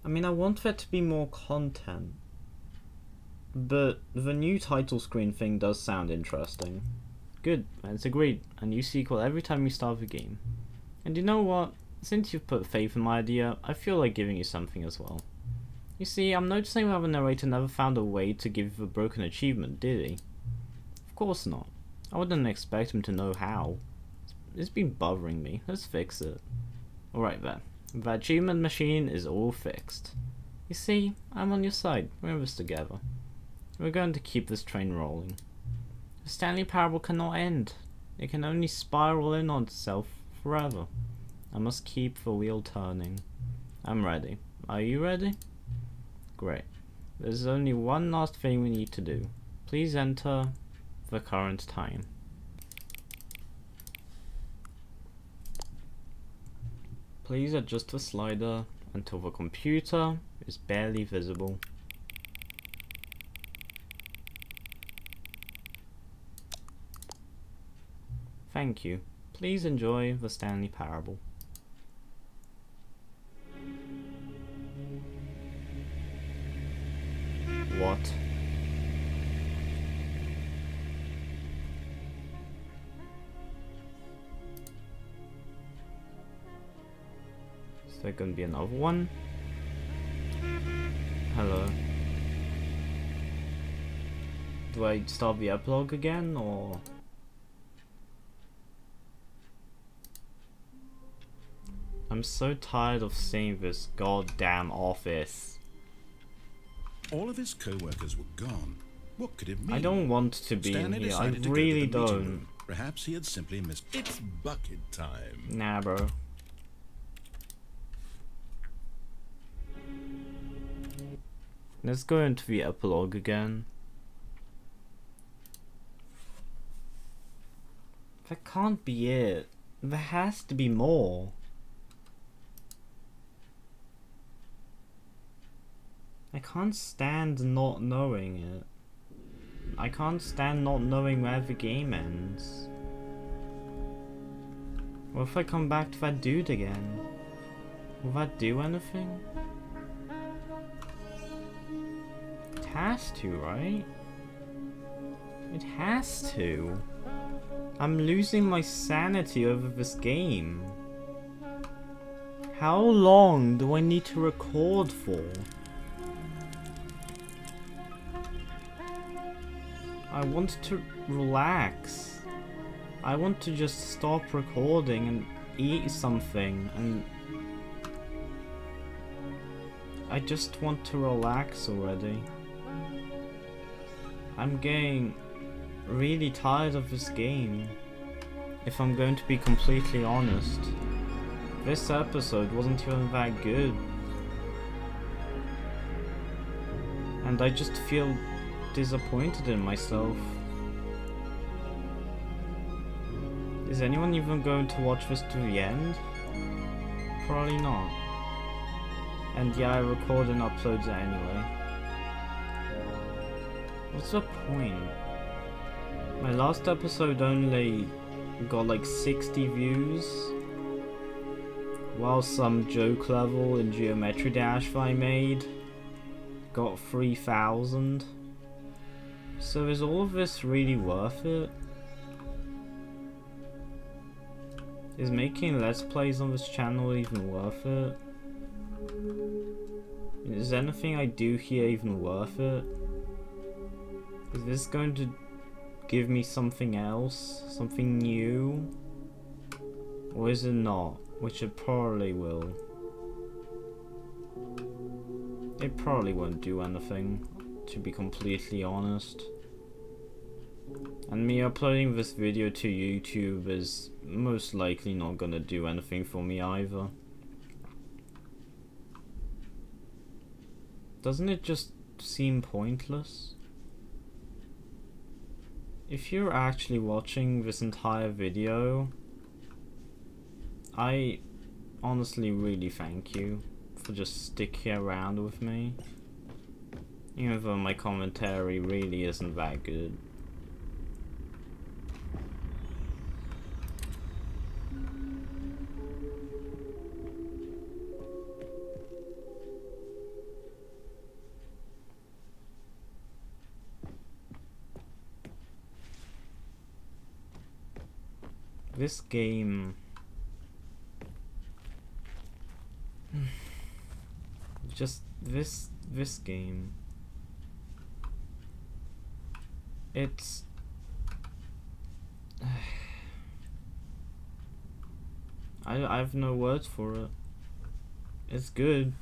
I mean, I want there to be more content. But the new title screen thing does sound interesting. Good, it's agreed. A new sequel every time we start the game. And you know what? Since you've put faith in my idea, I feel like giving you something as well. You see, I'm noticing that the narrator never found a way to give the broken achievement, did he? Of course not. I wouldn't expect him to know how. It's been bothering me. Let's fix it. Alright then. The achievement machine is all fixed. You see, I'm on your side. We're in this together. We're going to keep this train rolling. The Stanley Parable cannot end. It can only spiral in on itself forever. I must keep the wheel turning. I'm ready. Are you ready? Great. There's only one last thing we need to do. Please enter the current time. Please adjust the slider until the computer is barely visible. Thank you. Please enjoy the Stanley Parable. What? Is there gonna be another one? Hello. Do I start the epilogue again, or...? I'm so tired of seeing this goddamn office. All of his co-workers were gone. What could it mean? I don't want to be in here. I really don't. Perhaps he had simply missed. It's bucket time. Nah, bro. Let's go into the epilogue again. That can't be it. There has to be more. I can't stand not knowing it. I can't stand not knowing where the game ends. What if I come back to that dude again? Will that do anything? It has to, right? It has to. I'm losing my sanity over this game. How long do I need to record for? I want to relax. I want to just stop recording and eat something, and I just want to relax already. I'm getting really tired of this game, if I'm going to be completely honest. This episode wasn't even that good, and I just feel disappointed in myself. Is anyone even going to watch this to the end? Probably not. And yeah, I record and upload it anyway. What's the point? My last episode only got like 60 views, while some joke level in Geometry Dash I made got 3,000. So is all of this really worth it? Is making Let's Plays on this channel even worth it? Is anything I do here even worth it? Is this going to give me something else? Something new? Or is it not? Which it probably will. It probably won't do anything, to be completely honest. And me uploading this video to YouTube is most likely not gonna do anything for me either. Doesn't it just seem pointless? If you're actually watching this entire video, I honestly really thank you for just sticking around with me, even though my commentary really isn't that good. This game just this game, it's I have no words for it. It's good,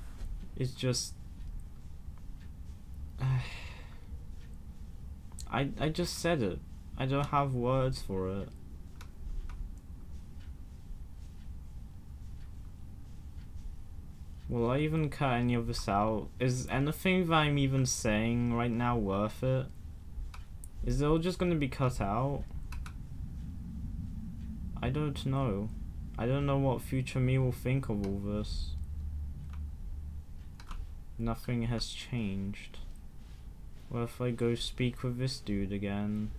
it's just I just said it. I don't have words for it. Will I even cut any of this out? Is anything that I'm even saying right now worth it? Is it all just gonna be cut out? I don't know. I don't know what future me will think of all this. Nothing has changed. What if I go speak with this dude again?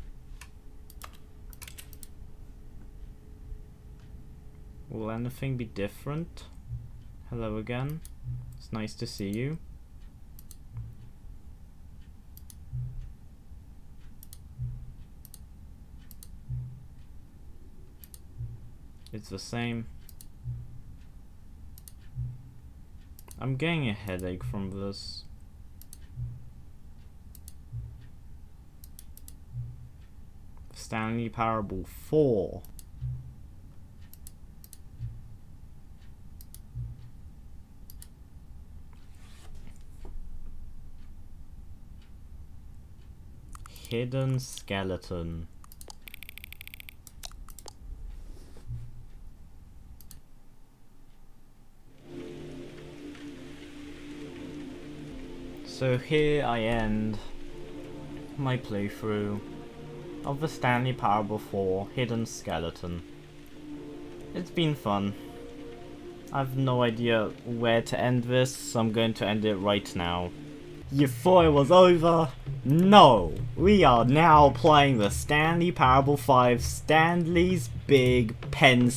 Will anything be different? Hello again. It's nice to see you. It's the same. I'm getting a headache from this. Stanley Parable 4. Hidden skeleton. So here I end my playthrough of the Stanley Parable 4 Hidden Skeleton. It's been fun. I have no idea where to end this, so I'm going to end it right now. You thought it was over? No! We are now playing the Stanley Parable 5 Stanley's Big Pen